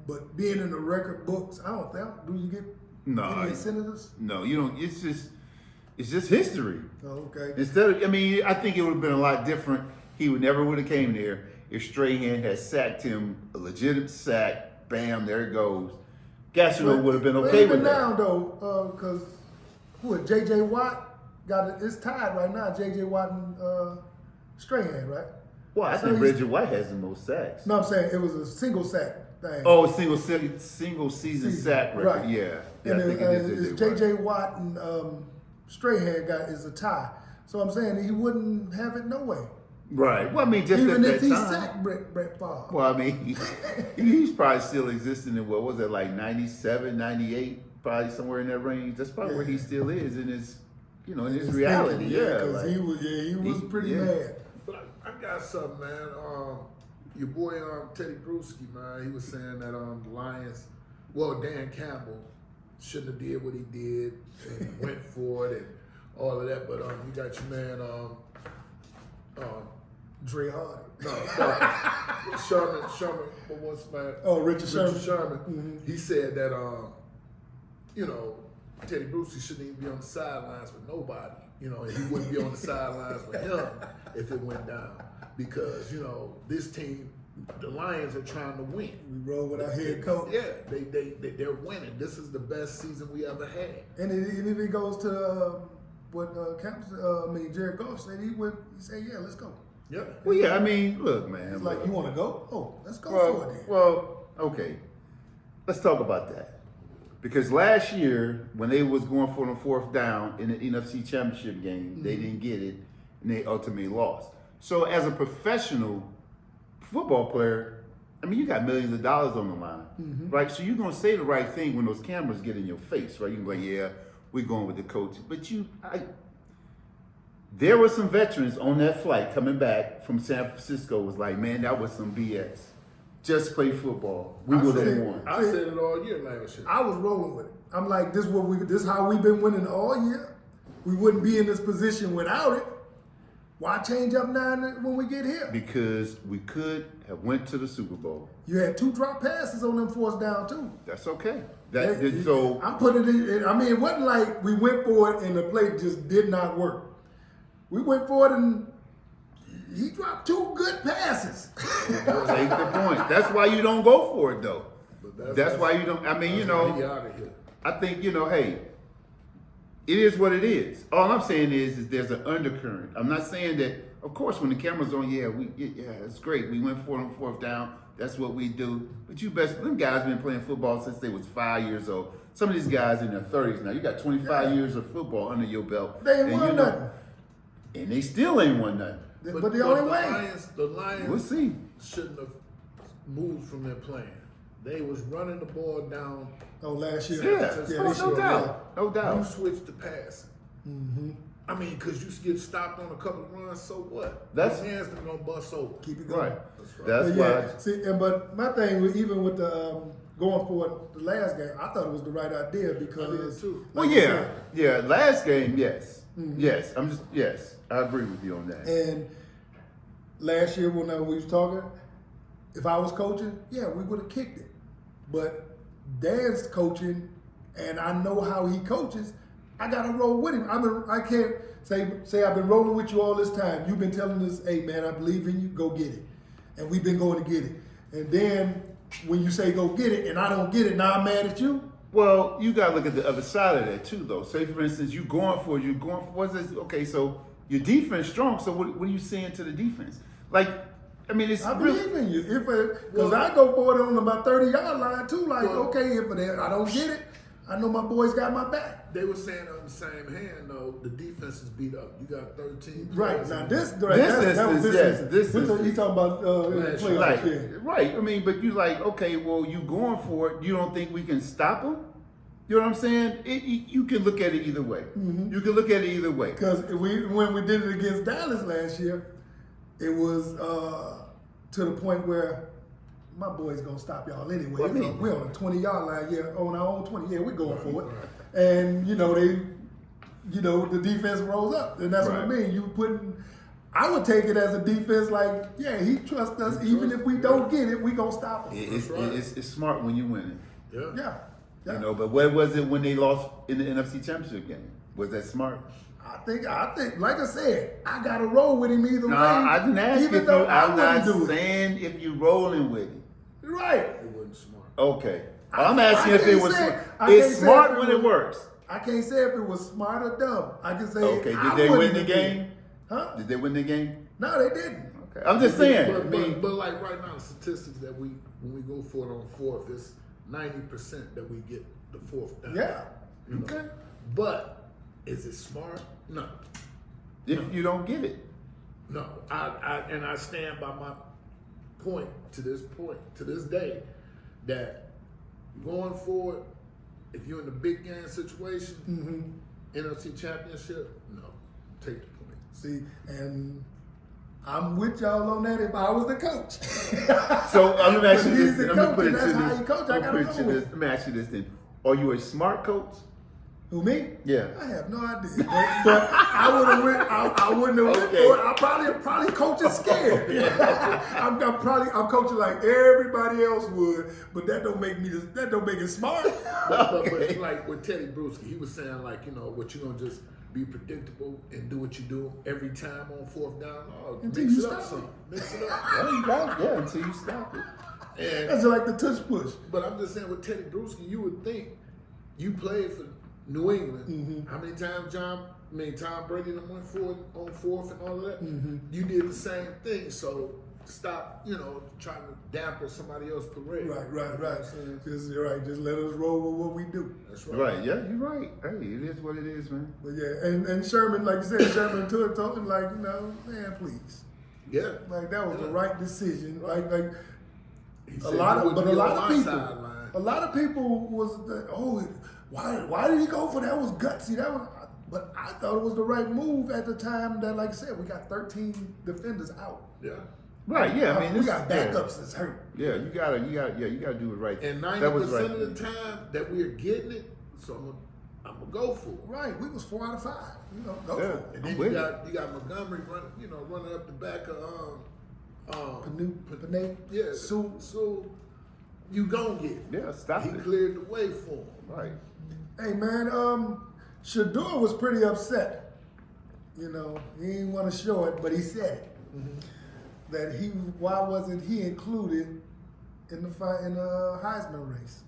but being in the record books, I don't think, do you get No, any senators? No, you don't. It's just history. Oh, okay. Instead of, I think it would have been a lot different. He would have came there if Strahan had sacked him, a legitimate sack. Bam, there it goes. Gastineau would have been okay even with that. now though, because J.J. Watt it's tied right now. J.J. Watt and Strahan, right? Well, I So think he's- Reggie White has the most sacks. No, I'm saying it was a single sack thing. Oh, single season sack record. Right. Yeah, and I think it is it's J.J. J.J. Watt. Watt and Strahan is a tie. So I'm saying he wouldn't have it no way. Right. Well, just Even at if that he time. sacked Brett Favre. Well, he's probably still existing in, what was it, like 97, 98, probably somewhere in that range. That's probably where he still is in his, in his reality. Yeah, because like, he was pretty mad. But I got something, man. Your boy Teddy Bruschi, man, he was saying that the Lions, Dan Campbell shouldn't have did what he did and went for it and all of that. But you got your man, Dre Hardy. no, Sherman, what was man? Oh, Richard Sherman. Sherman. He said that Teddy Bruschi shouldn't even be on the sidelines with nobody. And he wouldn't be on the sidelines with him if it went down. Because, this team, the Lions are trying to win. We roll with our head coach. Yeah, they're winning. This is the best season we ever had. And if it goes to what Jared Goff said, he said, yeah, let's go. Yeah. well, yeah, look, man. It's like, look. you want to go? Oh, let's go for it then. Well, okay. Let's talk about that. Because last year, when they was going for the fourth down in the NFC Championship game, they didn't get it, and they ultimately lost. So as a professional football player, you got millions of dollars on the line, right? So you're going to say the right thing when those cameras get in your face, right? You can be like, yeah, we're going with the coach. But there were some veterans on that flight coming back from San Francisco was like, man, that was some BS. Just play football. We would have won. I said it all year last year. I was rolling with it. I'm like, this is how we've been winning all year. We wouldn't be in this position without it. Why change up now when we get here? Because we could have went to the Super Bowl. You had 2 drop passes on them fourth down too. That's okay. So I'm putting it in. It wasn't like we went for it and the play just did not work. We went for it and he dropped 2 good passes. Take the point. That's why you don't go for it though. But That's why you don't. I mean, you that's why he know, out of here. I think, you know, hey, it is what it is. All I'm saying is there's an undercurrent. I'm not saying that. Of course, when the camera's on, yeah, it's great. We went 4 on 4th down. That's what we do. But you best, them guys been playing football since they was 5 years old. Some of these guys in their 30s now. You got 25 years of football under your belt. They ain't and won you know- nothing. And they still ain't won nothing. But the only way. The Lions We'll see. shouldn't have moved from their plan. They was running the ball down. Oh, last year. Yeah, they no sure doubt. No You doubt. switched to passing. I mean, because you get stopped on a couple of runs, so what? That's- Your hands gonna bust over. Keep it going. Right. That's right. That's But why. yeah, see, but my thing was even with the going for it, the last game, I thought it was the right idea because I did too. Well, like you yeah, said, yeah. Last game, yes, Mm-hmm. yes. Yes, I agree with you on that. and last year when we was talking, if I was coaching, yeah, we would have kicked it. But Dan's coaching, and I know how he coaches. I gotta roll with him. I can't say I've been rolling with you all this time. You've been telling us, hey man, I believe in you. Go get it, and we've been going to get it. And then when you say go get it, and I don't get it, now I'm mad at you. Well, you gotta look at the other side of that too, though. Say, for instance, you're going for what's this? Okay, so your defense strong. So what are you saying to the defense? Like, I mean, it's I really. believe in you. Because I go for it on about 30-yard line too. Like, Well- okay, if I don't get it, I know my boys got my back. They were saying on the same hand, though, the defense is beat up. You got 13 Right players now, in this there. that was instance, yes, this We're instance. you talking about in the Last playoffs? year. Like, Yeah. right. I mean, but you like, okay, well, you going for it. You don't think we can stop them? You know what I'm saying? You can look at it either way. Mm-hmm. You can look at it either way. Because when we did it against Dallas last year, it was to the point where my boys gonna stop y'all anyway. Well, I mean- We're on a 20-yard line, yeah, on our own 20. Yeah, we're going for it. And the defense rolls up, and that's what I Right. mean. I would take it as a defense, like, yeah, he trusts us. Even if we don't get it, we gonna stop him. It's smart when you win it. Yeah. Yeah. You know, but what was it when they lost in the NFC Championship game? Was that smart? I think, like I said, I gotta roll with him either No, way. I didn't ask even if you. though I'm wouldn't not do it. saying if you rolling with it. Right. It wasn't smart. Okay. I- I'm asking I if it can't was. say- smart. I can't It's say smart if it when it was- works. I can't say if it was smart or dumb. I can say, Okay. I Did they win wouldn't the have game? did. Huh? Did they win the game? No, they didn't. Okay. I'm just saying. I But, mean, but like right now, the statistics that when we go for it on fourth, it's 90% that we get the fourth down. Yeah. You know? Okay. But is it smart? No. if you don't get it, No. I stand by my point to this day that going forward, if you're in the big game situation, NFC Championship, no. Take the points. See, and I'm with y'all on that if I was the coach. so I'm gonna ask But you he's this. the Let me coach, put it and to that's how this. he coach. I Let me gotta put it go to with this. it. Let me ask you this then. Are you a smart coach? Who, me? Yeah. I have no idea. But I would have went. I wouldn't have went Okay. for it. I probably coaching scared. I'm coaching like everybody else would, but that don't make it smart. But Okay. like with Teddy Bruschi, he was saying like, what you gonna just be predictable and do what you do every time on fourth down? Oh, Until mix you it up stop some. Mix it up. Well, you got yeah until you stop it. And That's like the tush push. but I'm just saying with Teddy Bruschi, you would think you played for New England. How many times Tom Brady done went for it on fourth and all of that? You did the same thing. So stop, trying to dampen somebody else's parade. Right. You know what I'm saying? Just you're right. Just let us roll with what we do. That's right. Right. Yeah, you're right. Hey, it is what it is, man. But yeah, and Sherman, like you said, Sherman told him like, man, please. Yeah. Like that was the right decision. Like He a said lot you of, wouldn't but a be lot on of my people, sideline. a lot of people was why did he go for that? Was gutsy. But I thought it was the right move at the time. That, like I said, we got 13 defenders out. Yeah. Right. Yeah. I mean, we this got yeah. backups that's hurt. Yeah, you gotta do it right. And That was 90% right. of the time that we're getting it, so I'm gonna go for it. Right, we was 4 out of 5. Go Yeah. for it. And I'm then with you got Montgomery running up the back of Panay, yeah. Sue. So you gonna get it. Yeah, stop He it. cleared the way for him. Right. Hey man, Shador was pretty upset. He didn't want to show it, but he said it. That why wasn't he included in the Heisman race.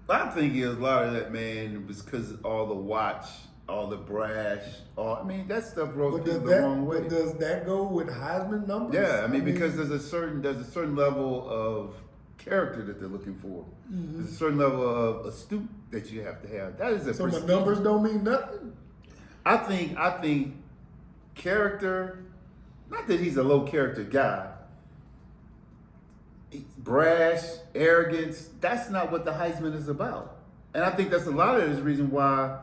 I'm thinking a lot of that, man, was because all the watch, all the brash, I mean, that stuff rose But people does the wrong way. does that go with Heisman numbers? Yeah, I mean, because there's a certain level of character that they're looking for. There's a certain level of astute that you have to have. That is a so my prestige. numbers don't mean nothing. I think character, not that he's a low character guy. Brash, arrogance, that's not what the Heisman is about. And I think that's a lot of the reason why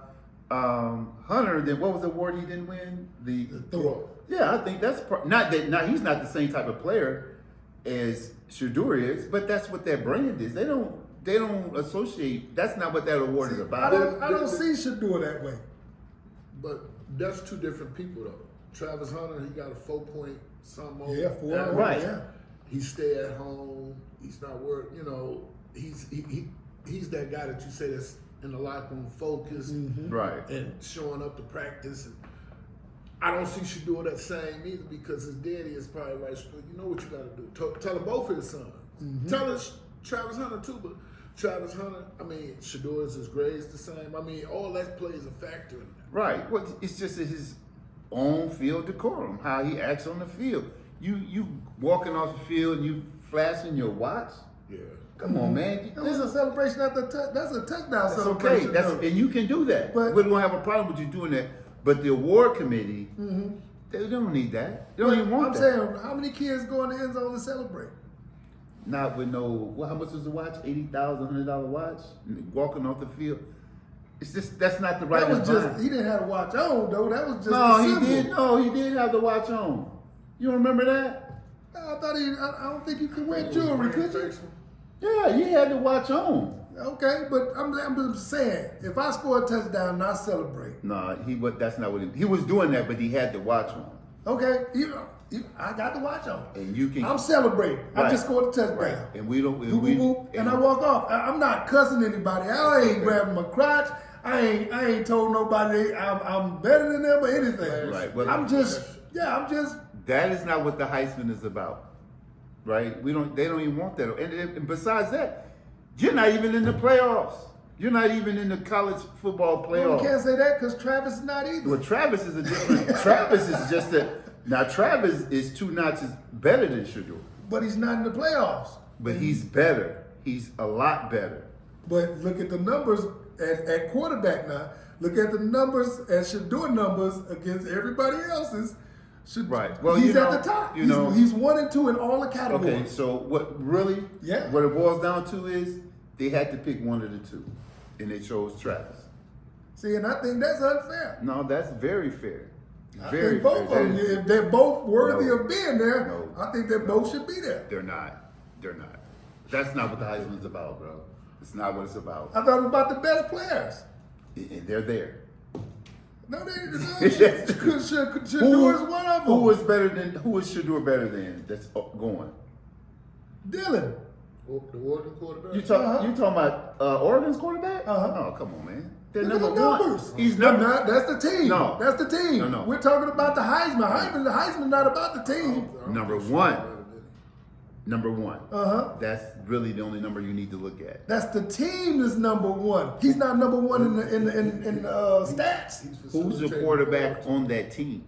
Hunter, then what was the award he didn't win? The Thor. Yeah, I think that's not he's not the same type of player as Shador is, but that's what their brand is. They don't associate, that's not what that award is about. I don't see Shador that way. But that's two different people though. Travis Hunter, he got a 4-point something. Yeah, 4. average. Right. Yeah. He stay at home. He's not work. You know, he's that guy that you say that's in the locker room focused Right. and showing up to practice. And I don't see Shador that same either because his daddy is probably like, you know what you got to do. Tell him both of his sons. Tell us Travis Hunter too, but Travis Hunter. I mean, Shador's his grades the same. I mean, all that plays a factor in that. Right. Well, it's just his own field decorum, how he acts on the field. You walking off the field and you flashing your watch. Yeah. Come on, man. That was a celebration after that's a touchdown That's celebration. okay. though. And you can do that. But- We don't have a problem with you doing that. But the award committee, they don't need that. They don't even want I'm that. saying, how many kids go in the end zone to celebrate? Not with how much was the watch? $80,000, $100 watch? Walking off the field. It's just, that's not the right That was just, environment. he didn't have a watch on though. That was just No, the he symbol. did. No, he did have the watch on. You don't remember that? I thought I don't think you could wear It was jewelry, Wayne could you? Faithful. Yeah, he had the watch on. Okay, but I'm just saying, if I score a touchdown and I celebrate, No, that's not what he was doing that, but he had the watch on. okay, I got the watch on. And you can I'm celebrating. I Right. just scored a touchdown. right. And we don't Whoop, whoop, whoop, and I walk off. I'm not cussing anybody. I ain't grabbing my crotch. I ain't told nobody I'm better than them or anything. Right, well- I'm just that is not what the Heisman is about. Right? They don't even want that. And besides that, you're not even in the playoffs. You're not even in the college football we playoffs. can't say that because Travis is not either. Well, Travis is a different. Travis is just now Travis is 2 notches better than Shador, But he's not in the playoffs. but he's better. He's a lot better. But look at the numbers at quarterback now. Look at the numbers at Shador numbers against everybody else's. Right. Well, he's you at know- the top. you know- He's 1 and 2 in all the categories. Okay, so what really? Yeah. What it boils down to is they had to pick one of the two, and they chose Travis. See, and I think that's unfair. No, that's very fair. I Very think both fair. of them, if they're both worthy No. of being there, No. I think they both should be there. They're not. They're not. That's not what the Heisman's about, bro. It's not what it's about. I thought it was about the best players. And they're there. No, Shador is one of them. Who is Shador better than? That's going. Dylan. The Oregon quarterback. You talking about Oregon's quarterback? Uh-huh. Oh, come on, man. They're Look at number the one. numbers. He's No, number. that's the team. No. That's the team. No. We're talking about the Heisman. The Heisman's not about the team. Number one. Number one. Uh-huh. That's really the only number you need to look at. That's the team is number one. He's not number one in the stats. Who's the quarterback on that team?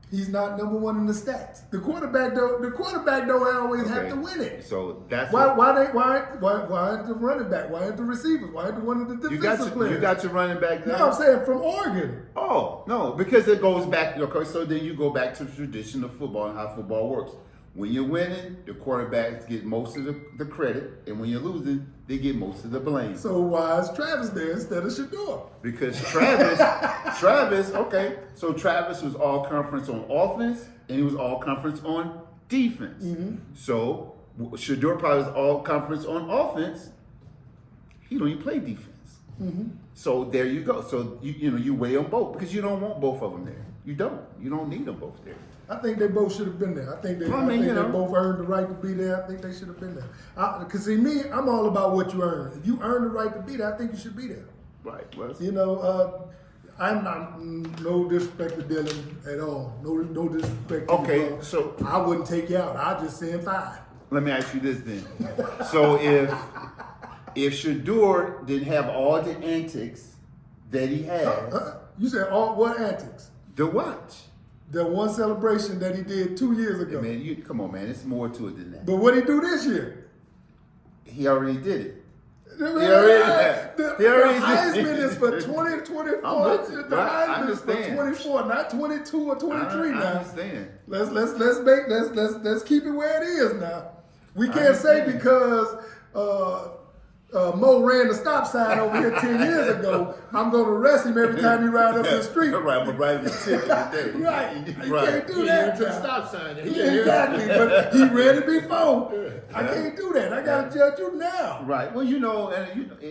He's not number one in the stats. The quarterback don't always have Okay. to win it. So that's Why what- aren't the running back? Why aren't the receivers? Why aren't one of the you defensive players? you got your running back there. No, I'm saying from Oregon. Oh, no, because it goes back. Okay, so then you go back to the tradition of football and how football works. When you're winning, the quarterbacks get most of the credit, and when you're losing, they get most of the blame. So why is Travis there instead of Shador? Because okay, so Travis was all conference on offense, and he was all conference on defense. So Shador probably was all conference on offense. He don't even play defense. So there you go. So you weigh them both because you don't want both of them there. You don't need them both there. I think they both should have been there. I think they both earned the right to be there. I think they should have been there. Because see, me, I'm all about what you earn. If you earn the right to be there, I think you should be there. Right. Well, You know, I'm not no disrespect to Dylan at all. No disrespect. To Okay, you, bro. so- I wouldn't take you out. I just send 5. let me ask you this then. So if Shador didn't have all the antics that he has, You said all what antics? the watch. The one celebration that he did 2 years ago. Man, come on, man. It's more to it than that. But what did he do this year? He already did it. The He already did. Heisman is for 2024. I'm with you. The Right, I Heisman is for understand. 24, not 22 or 23 I now. understand. Let's keep it where it is now. We I can't say understand. because Mo ran the stop sign over here 10 years ago, I'm going to arrest him every time he rides up the street. Right, but right the ticket today. Right. You Right. can't do He that. went to the now. stop sign. Exactly, but he ran it before. I can't do that. I got to judge you now. Right. Well,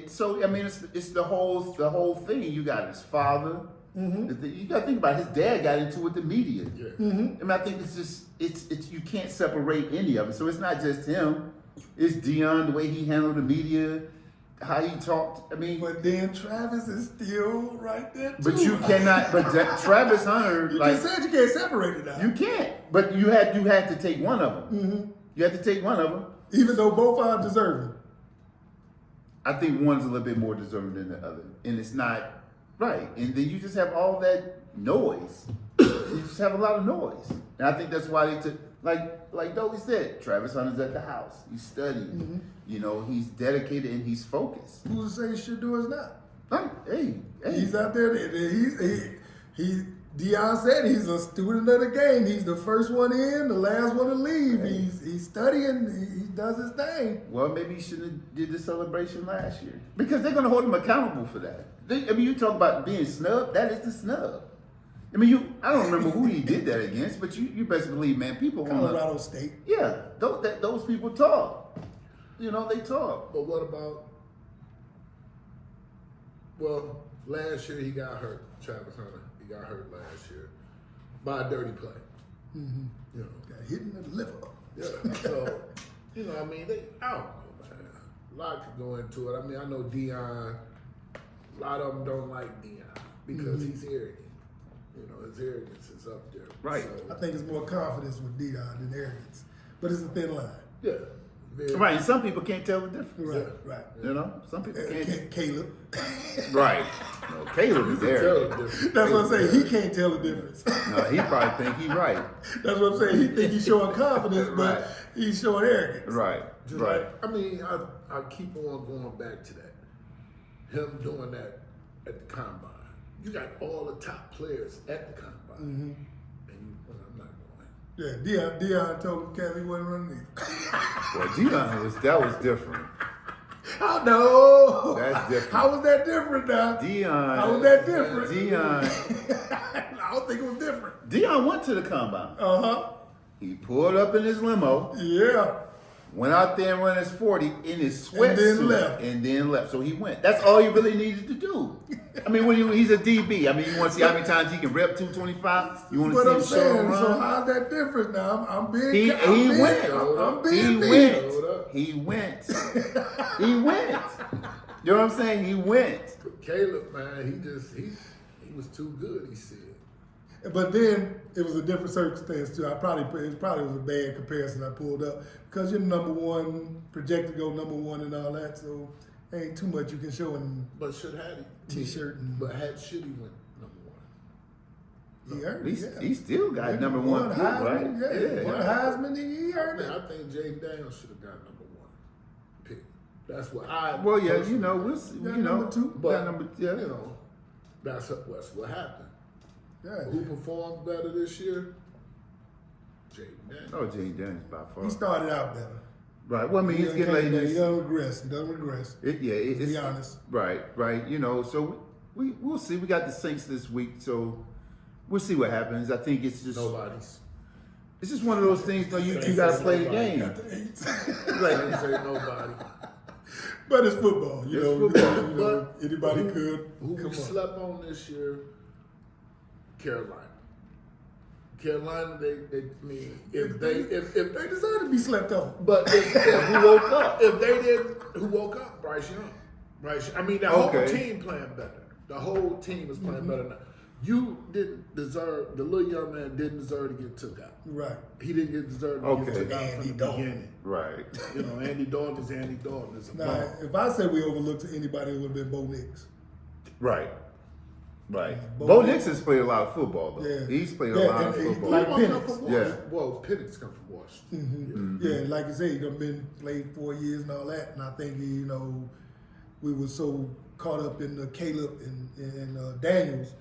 so I mean, it's the whole thing. You got his father. You got to think about it. His dad got into it with the media. Yeah. I mean, I think it's you can't separate any of it. So it's not just him. It's Deion, the way he handled the media, how he talked. I mean, But then Travis is still right there too. but you cannot. But Travis Hunter, You like just said you can't separate it out. you can't. But you had to take one of them. You had to take one of them. Even though both are deserving. I think one's a little bit more deserving than the other, and it's not right. And then you just have all that noise. You just have a lot of noise, and I think that's why they took. Like Dolly said, Travis Hunter's at the house. He's studying. You know, he's dedicated and he's focused. Who's to say Shador is not? Like, hey, He's out there. Deion said he's a student of the game. He's the first one in, the last one to leave. He's studying. He does his thing. Well, maybe he shouldn't have did the celebration last year because they're going to hold him accountable for that. You talk about being snubbed. That is the snub. I mean, I don't remember who he did that against, but you best believe, man, people want Colorado State. yeah, those people talk. You know, they talk. But what about? Well, last year he got hurt. Travis Hunter, he got hurt last year by a dirty play. You know, Got hit in the liver. yeah. So, you know, I mean, I don't know, man. A lot could go into it. I mean, I know Deion. A lot of them don't like Deion because he's arrogant. You know, his arrogance is up there. Right. So, I think it's more confidence with Deion than arrogance. But it's a thin line. yeah. Very, Right, and some people can't tell the difference. Right, right. You know, some people can't. Caleb. Right. No, Caleb is tell there. the difference. That's what I'm saying. He can't tell the difference. No, he probably think he's right. That's what I'm saying. He think he's showing confidence, but Right. he's showing arrogance. Right. Just Right. like, I mean, I keep on going back to that. Him doing that at the combine. You got all the top players at the combine. And well, I'm not going. Yeah, Deion told him Cal he wasn't running either. Well, Deion that was different. Oh no! That's different. How was that different now? Deion. How was that different? Deion. I don't think it was different. Deion went to the combine. Uh-huh. He pulled up in his limo, Yeah. went out there and ran his 40 in his sweatsuit, left. and then left. So he went. That's all he really needed to do. I mean, he's a DB. I mean, you want to see how many times he can rep 225? You want But to I'm see him show saying, and so run? how's that different now? I'm being He went. I'm He being big. went. He went. He went. You know what I'm saying? He went. But Caleb, man, he was too good, he said. But then it was a different circumstance too. It probably was a bad comparison I pulled up because you're number one, projected to go number one and all that. So ain't too much you can show in But should had he T-shirt and but had should he went number one? he earned it. Yeah. He still got number one pick, right? Heisman, yeah. One Heisman, he earned Man, it. I think Jaden Daniels should have got number one pick. That's what I. Well, yeah, personally- you know, we'll see, Got you know, number two. But yeah. you know, that's what happened. Yeah. Who performed better this year? Jaden Daniels. Oh, Jane Daniels by far. He started out better. Right. Well, I mean, he's getting He late. doesn't regress. He doesn't regress. It's be honest. Right. You know, so we'll see. We got the Saints this week, so we'll see what happens. I think it's just Nobody's. it's just one of those things. You got to play the game. Didn't say nobody. But it's football, you know. football. You know, anybody could. Who Come we on. slept on this year? Carolina. Carolina, if They deserve to be slept on. but if who woke up? If they didn't, who woke up? Bryce Young. I mean, the whole Okay. team playing better. The whole team is playing better now. You didn't deserve, the little young man didn't deserve to get took out. Right. He didn't get deserve to Okay. get took out Andy from the Dalton. beginning. Right. You know, Andy Dalton is Andy Dalton. Is a Now, bum. if I said we overlooked anybody, it would have been Bo Nix. Right. Right. Bo Bo Nix- Nix has played a lot of football though. Yeah. He's played Yeah, a lot of and he- football. like He come Penix. from Yeah. Washington. Well, Penix come from Washington. Yeah, like you say, he done been played 4 years and all that, and I think we were so caught up in the Caleb and Daniels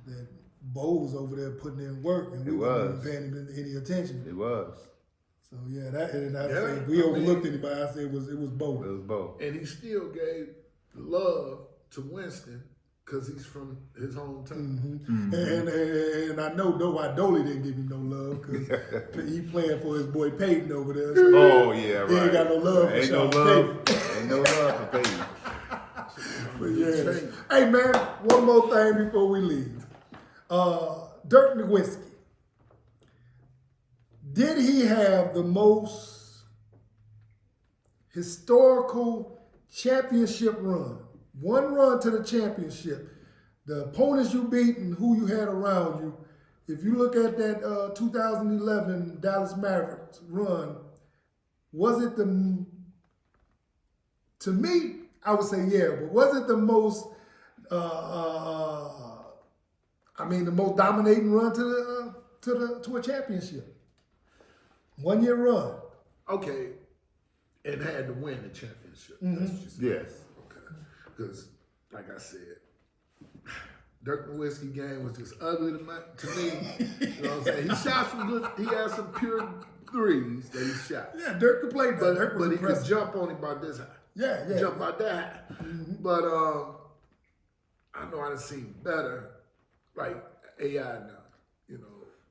that Bo was over there putting in work, and we He wasn't was. even paying him any attention. It was. So yeah, that and I Yeah, say if we I mean- overlooked anybody, I say it was Bo. It was Bo. And he still gave love to Winston because he's from his hometown. And I know why Doley didn't give him no love because he playing for his boy Peyton over there. So Oh yeah, right. He ain't got no love for Ain't Sean no love. Ain't no love for Peyton. But yeah. Hey man, one more thing before we leave. Dirk Nowitzki. Did he have the most historical championship run? One run to the championship. The opponents you beat and who you had around you. If you look at that 2011 Dallas Mavericks run, was it the, to me, I would say yeah, but was it the most, the most dominating run to a championship? 1 year run. Okay, and had to win the championship. That's what you said. Yes. Okay, because like I said, Dirk Nowitzki game was just ugly to me. You know what I'm saying? He shot some good. He had some pure threes that he shot. Yeah, Dirk could play, but Dirk was But he could impressive. jump on him about this high. Yeah. Jump about that high. But I know I done seen better, like AI now. You know,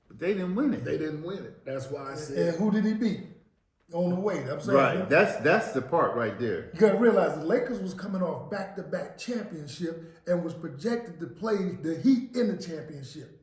But they didn't win it. they didn't win it. That's why I And said who did he beat on the way? I'm saying, Right. That's the part right there. you gotta realize the Lakers was coming off back-to-back championship and was projected to play the Heat in the championship.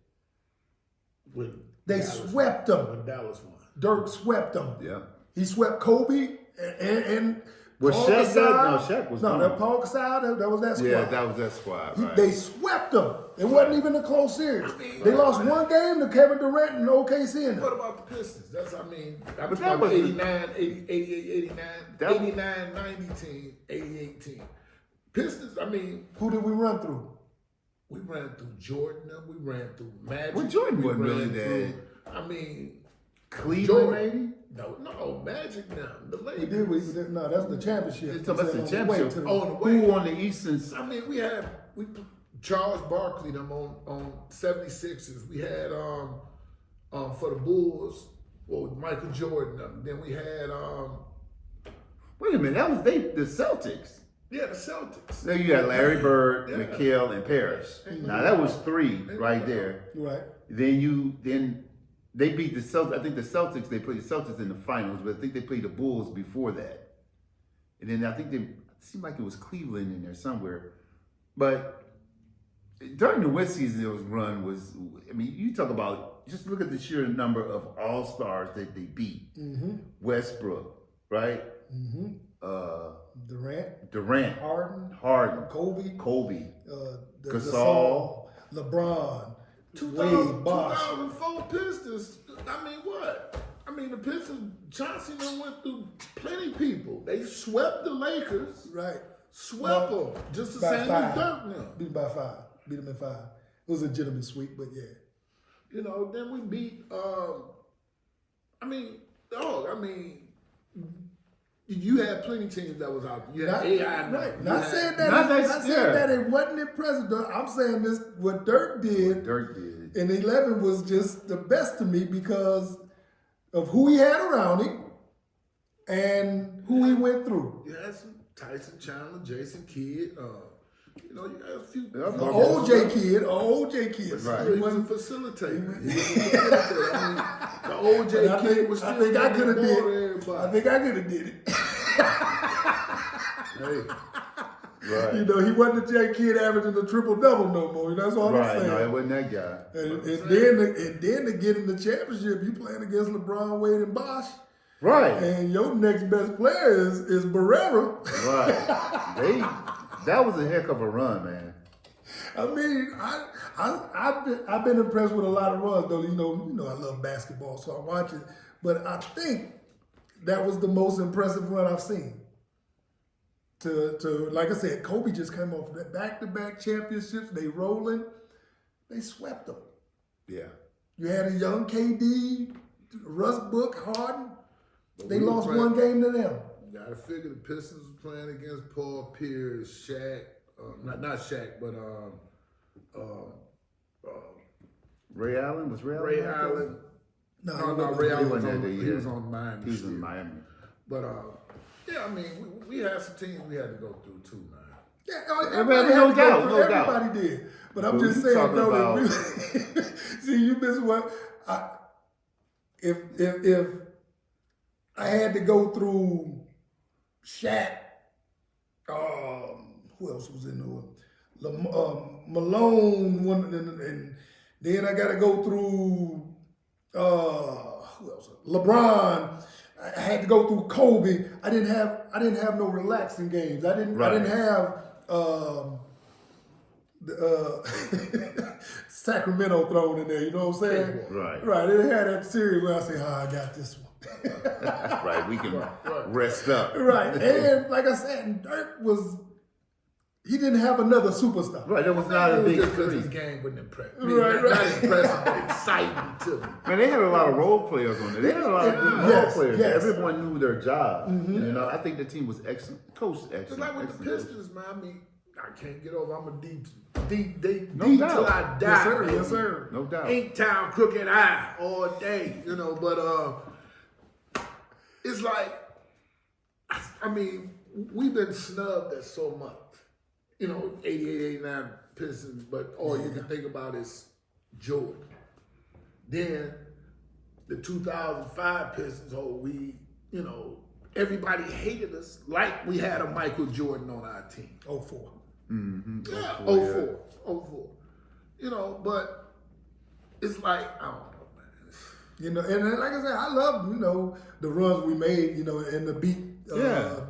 when They Dallas- swept them. when Dallas won. Dirk swept them. Yeah. He swept Kobe and Was Paul Shaq Gasol. that? No, Shaq was No, gone. that Paul Gasol, that was that squad. Yeah, that was that squad. Right. They swept them. It wasn't even a close series. They lost one game to Kevin Durant and OKC. in it. What about the Pistons? That's, I'm But talking that about was- 89, 80, 88, 89, That- 89, 90 team, 88 team. Pistons, Who did we run through? we ran through Jordan, we ran through Magic. Well, Jordan we wasn't really ran that. through- Cleveland, Jordan. maybe? No, Magic now. The We Lakers. did. No, that's the championship. So that's the On way championship. to the- On the way. Who on the Eastern side? We had Charles Barkley them on 76ers. We had for the Bulls, Michael Jordan them. Then we had Wait a minute, that was the Celtics. the Celtics. Then you had Larry Bird, Yeah. McHale, and Parrish. Now that was three right there. Right. Then they beat the Celtics. I think the Celtics, they played the Celtics in the finals, but I think they played the Bulls before that. And then I think it seemed like it was Cleveland in there somewhere. But during the Nowitzki's run was, you talk about, just look at the sheer number of all-stars that they beat. Westbrook, right? Durant, Harden, Kobe, Gasol, LeBron, Wade, Bosh. 2004 Pistons. What? The Pistons, Johnson done went through plenty of people. They swept the Lakers. Right. Swept them. Just the By same five. as Dirk now. Beat them by 5. Beat them in 5. It was a gentleman's sweep, but yeah. Then we beat, you had plenty of teams that was out there. You had Not, AI. right. Not saying that. Not that Not saying scared. that it wasn't impressive. Though. I'm saying this. What Dirk did Dirk did. in 11 was just the best to me because of who he had around him and who he went through. You had some Tyson Chandler, Jason Kidd. You had a few. Yeah, The OJ kid. Right. He was a facilitator. The OJ I kid think, was still I think I could have getting did. more than I everybody. think I could have did it. Right. He wasn't the J Kid averaging the triple double no more. That's all I'm Right. saying. No, it wasn't that guy. And then to get in the championship, you playing against LeBron, Wade, and Bosh, Right. and your next best player is Barrera. Right. That was a heck of a run, man. I mean, I've been impressed with a lot of runs though. You know, I love basketball, so I watch it. But I think that was the most impressive run I've seen. To like I said, Kobe just came off back-to-back championships. They rolling. They swept them. Yeah. You had a young KD, Russ Book, Harden. They we were lost playing- one game to them. You gotta figure the Pistons were playing against Paul Pierce, Shaq, not Shaq, but Ray Allen was Ray Allen. Ray out there? Allen. No, No, Ray He Allen was wasn't on, there that he year. was on Miami. He was still. in Miami. But yeah, I mean, we had some teams we had to go through too, man. Yeah, Everybody- everybody, no had to go doubt, through- no doubt. everybody did. But I'm But just we saying, talking though, about- that see, you miss what if I had to go through Shaq, who else was in there? Malone, and then I got to go through who else? LeBron. I had to go through Kobe. I didn't have no relaxing games. I didn't have Sacramento thrown in there. You know what I'm saying? Right. Right. It had that series where I say, I got this one. Right. We can rest up. Right. And like I said, Dirk he didn't have another superstar. Right. That was not a It was big just because three. his game wasn't impressive. Right, Not right. impressive, but exciting to me. Man, they had a lot of role players on there. They had a lot of good role Yes, players. yes. Everyone knew their job. You know, I think the team was excellent. Coached excellent. Just like with the excellent. Pistons, man. I mean, I can't get over. I'm a deep No doubt. till I die. Yes, sir. baby. Yes, sir. No doubt. Ain't town crooked eye all day, you know. But it's like, I mean, we've been snubbed at so much. You know, 88, 89 Pistons, but all you can think about is Jordan. Then the 2005 Pistons, everybody hated us like we had a Michael Jordan on our team. 04. Yeah, 04, 04. You know, but it's like, I don't know, man. You know, and then, like I said, I love, the runs we made, and the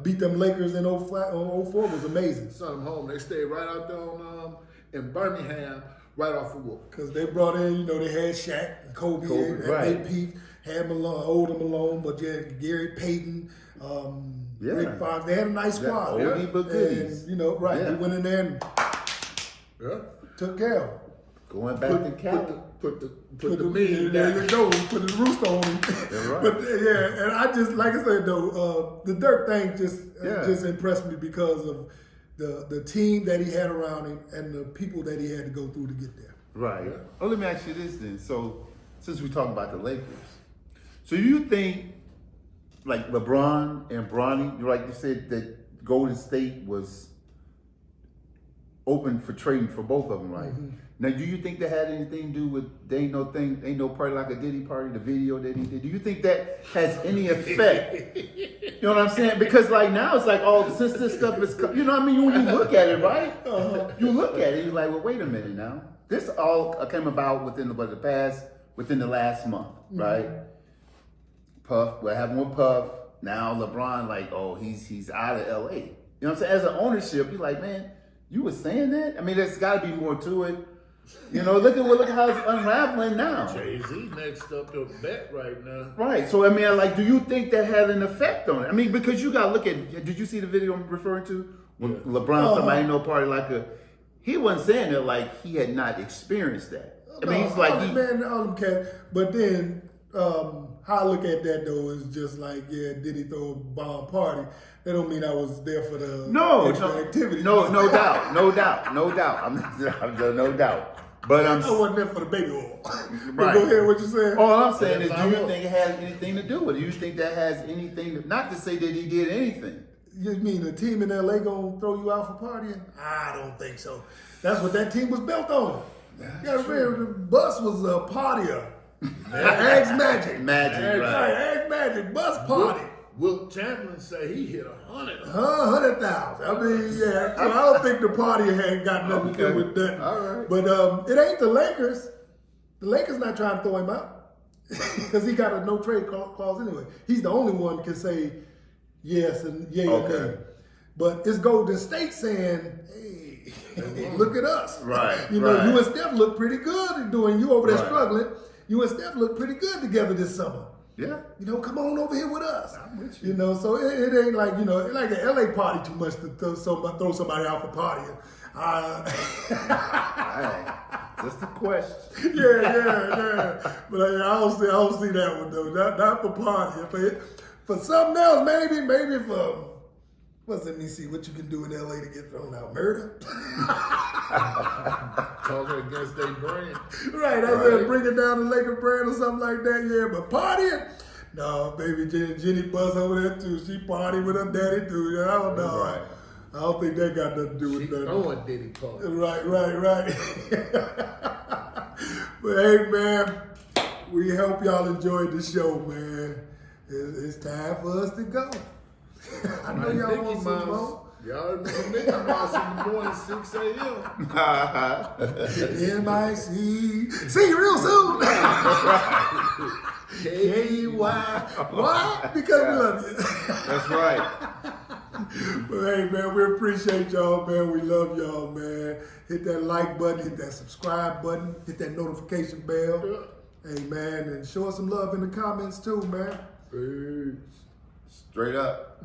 beat them Lakers in 04 was amazing. Sent them home. They stayed right out there in Birmingham, right off of Wolf. Because they brought in, they had Shaq, and Kobe and right. Pete, had Malone, older Malone, but yeah, Gary Payton, Rick Fox. They had a nice squad. oldie but goodies. And, right. Yeah. They went in there and Yeah. took care of them. Going back to Cali. Put the There meat down. you go. Put the rooster on him. That's right. But yeah, and I just, like I said though, the Dirk thing just impressed me because of the team that he had around him and the people that he had to go through to get there. Right. Oh, let me ask you this then. So, since we're talking about the Lakers, so you think, like LeBron and Bronny, like you said, that Golden State was open for trading for both of them, right? Now, do you think that had anything to do with Ain't No Party Like a Diddy Party, the video that he did? Do you think that has any effect? You know what I'm saying? Because like now it's like, since this stuff is, you know what I mean? When you look at it, right? You look at it, you're like, well, wait a minute now. This all came about within the last month, right? Puff, what happened with Puff? Now LeBron, like, he's out of LA. You know what I'm saying? As an ownership, you're like, man, you were saying that? I mean, there's got to be more to it. You know, look at how it's unraveling now. Jay-Z next up to bet right now. Right. So, I mean, like, do you think that had an effect on it? I mean, because you got to look at, did you see the video I'm referring to? When LeBron said, Ain't No Party Like a, he wasn't saying it like he had not experienced that. I mean, he's like, all them cats. But then, how I look at that though is just like, did he throw a bomb party? That don't mean I was there for the activity. No doubt. I'm no doubt. But I wasn't there for the baby oil. Right. Go ahead, what you saying? All I'm saying is, do you think it has anything to do with it? Do you think that has anything, not to say that he did anything? You mean a team in LA gonna throw you out for partying? I don't think so. That's what that team was built on. You gotta remember, the bus was a partier. Eggs Magic. Magic, right. Eggs Magic, bus party. Wilt Chamberlain say he hit 100. 100,000. I mean, yeah. So I don't think the party had got nothing to do with that. All right. But it ain't the Lakers. The Lakers not trying to throw him out because he got a no trade clause anyway. He's the only one that can say yes and yay and nay. But it's Golden State saying, hey, look at us. Right, You know, right. you and Steph look pretty good in doing. You over there Right. struggling. You and Steph look pretty good together this summer. Yeah. You know, come on over here with us. I'm with you. You know, so it ain't like, you know, it like an LA party too much to throw somebody out for partying. Hey, just a question. Yeah. But I don't see that one though. Not for partying. For something else, maybe for what's it? Let me see what you can do in LA to get thrown out. Murder. Talking against their brand. Right, I said bring it down to Laker brand or something like that, yeah. But partying, no, baby Jenny Buzz over there too. She party with her daddy too. I don't know. Right. I don't think that got nothing to do She with nothing. throwing Diddy party. Right. But hey, man, we hope y'all enjoyed the show, man. It's time for us to go. I know y'all want some more. Y'all remember Mickey Mouse in the morning, 6 a.m. MIC. See you real soon. K-Y. Why? Because we love you. That's right. But hey, man, we appreciate y'all, man. We love y'all, man. Hit that like button, hit that subscribe button, hit that notification bell. Hey, man, and show us some love in the comments too, man. Peace. Straight up.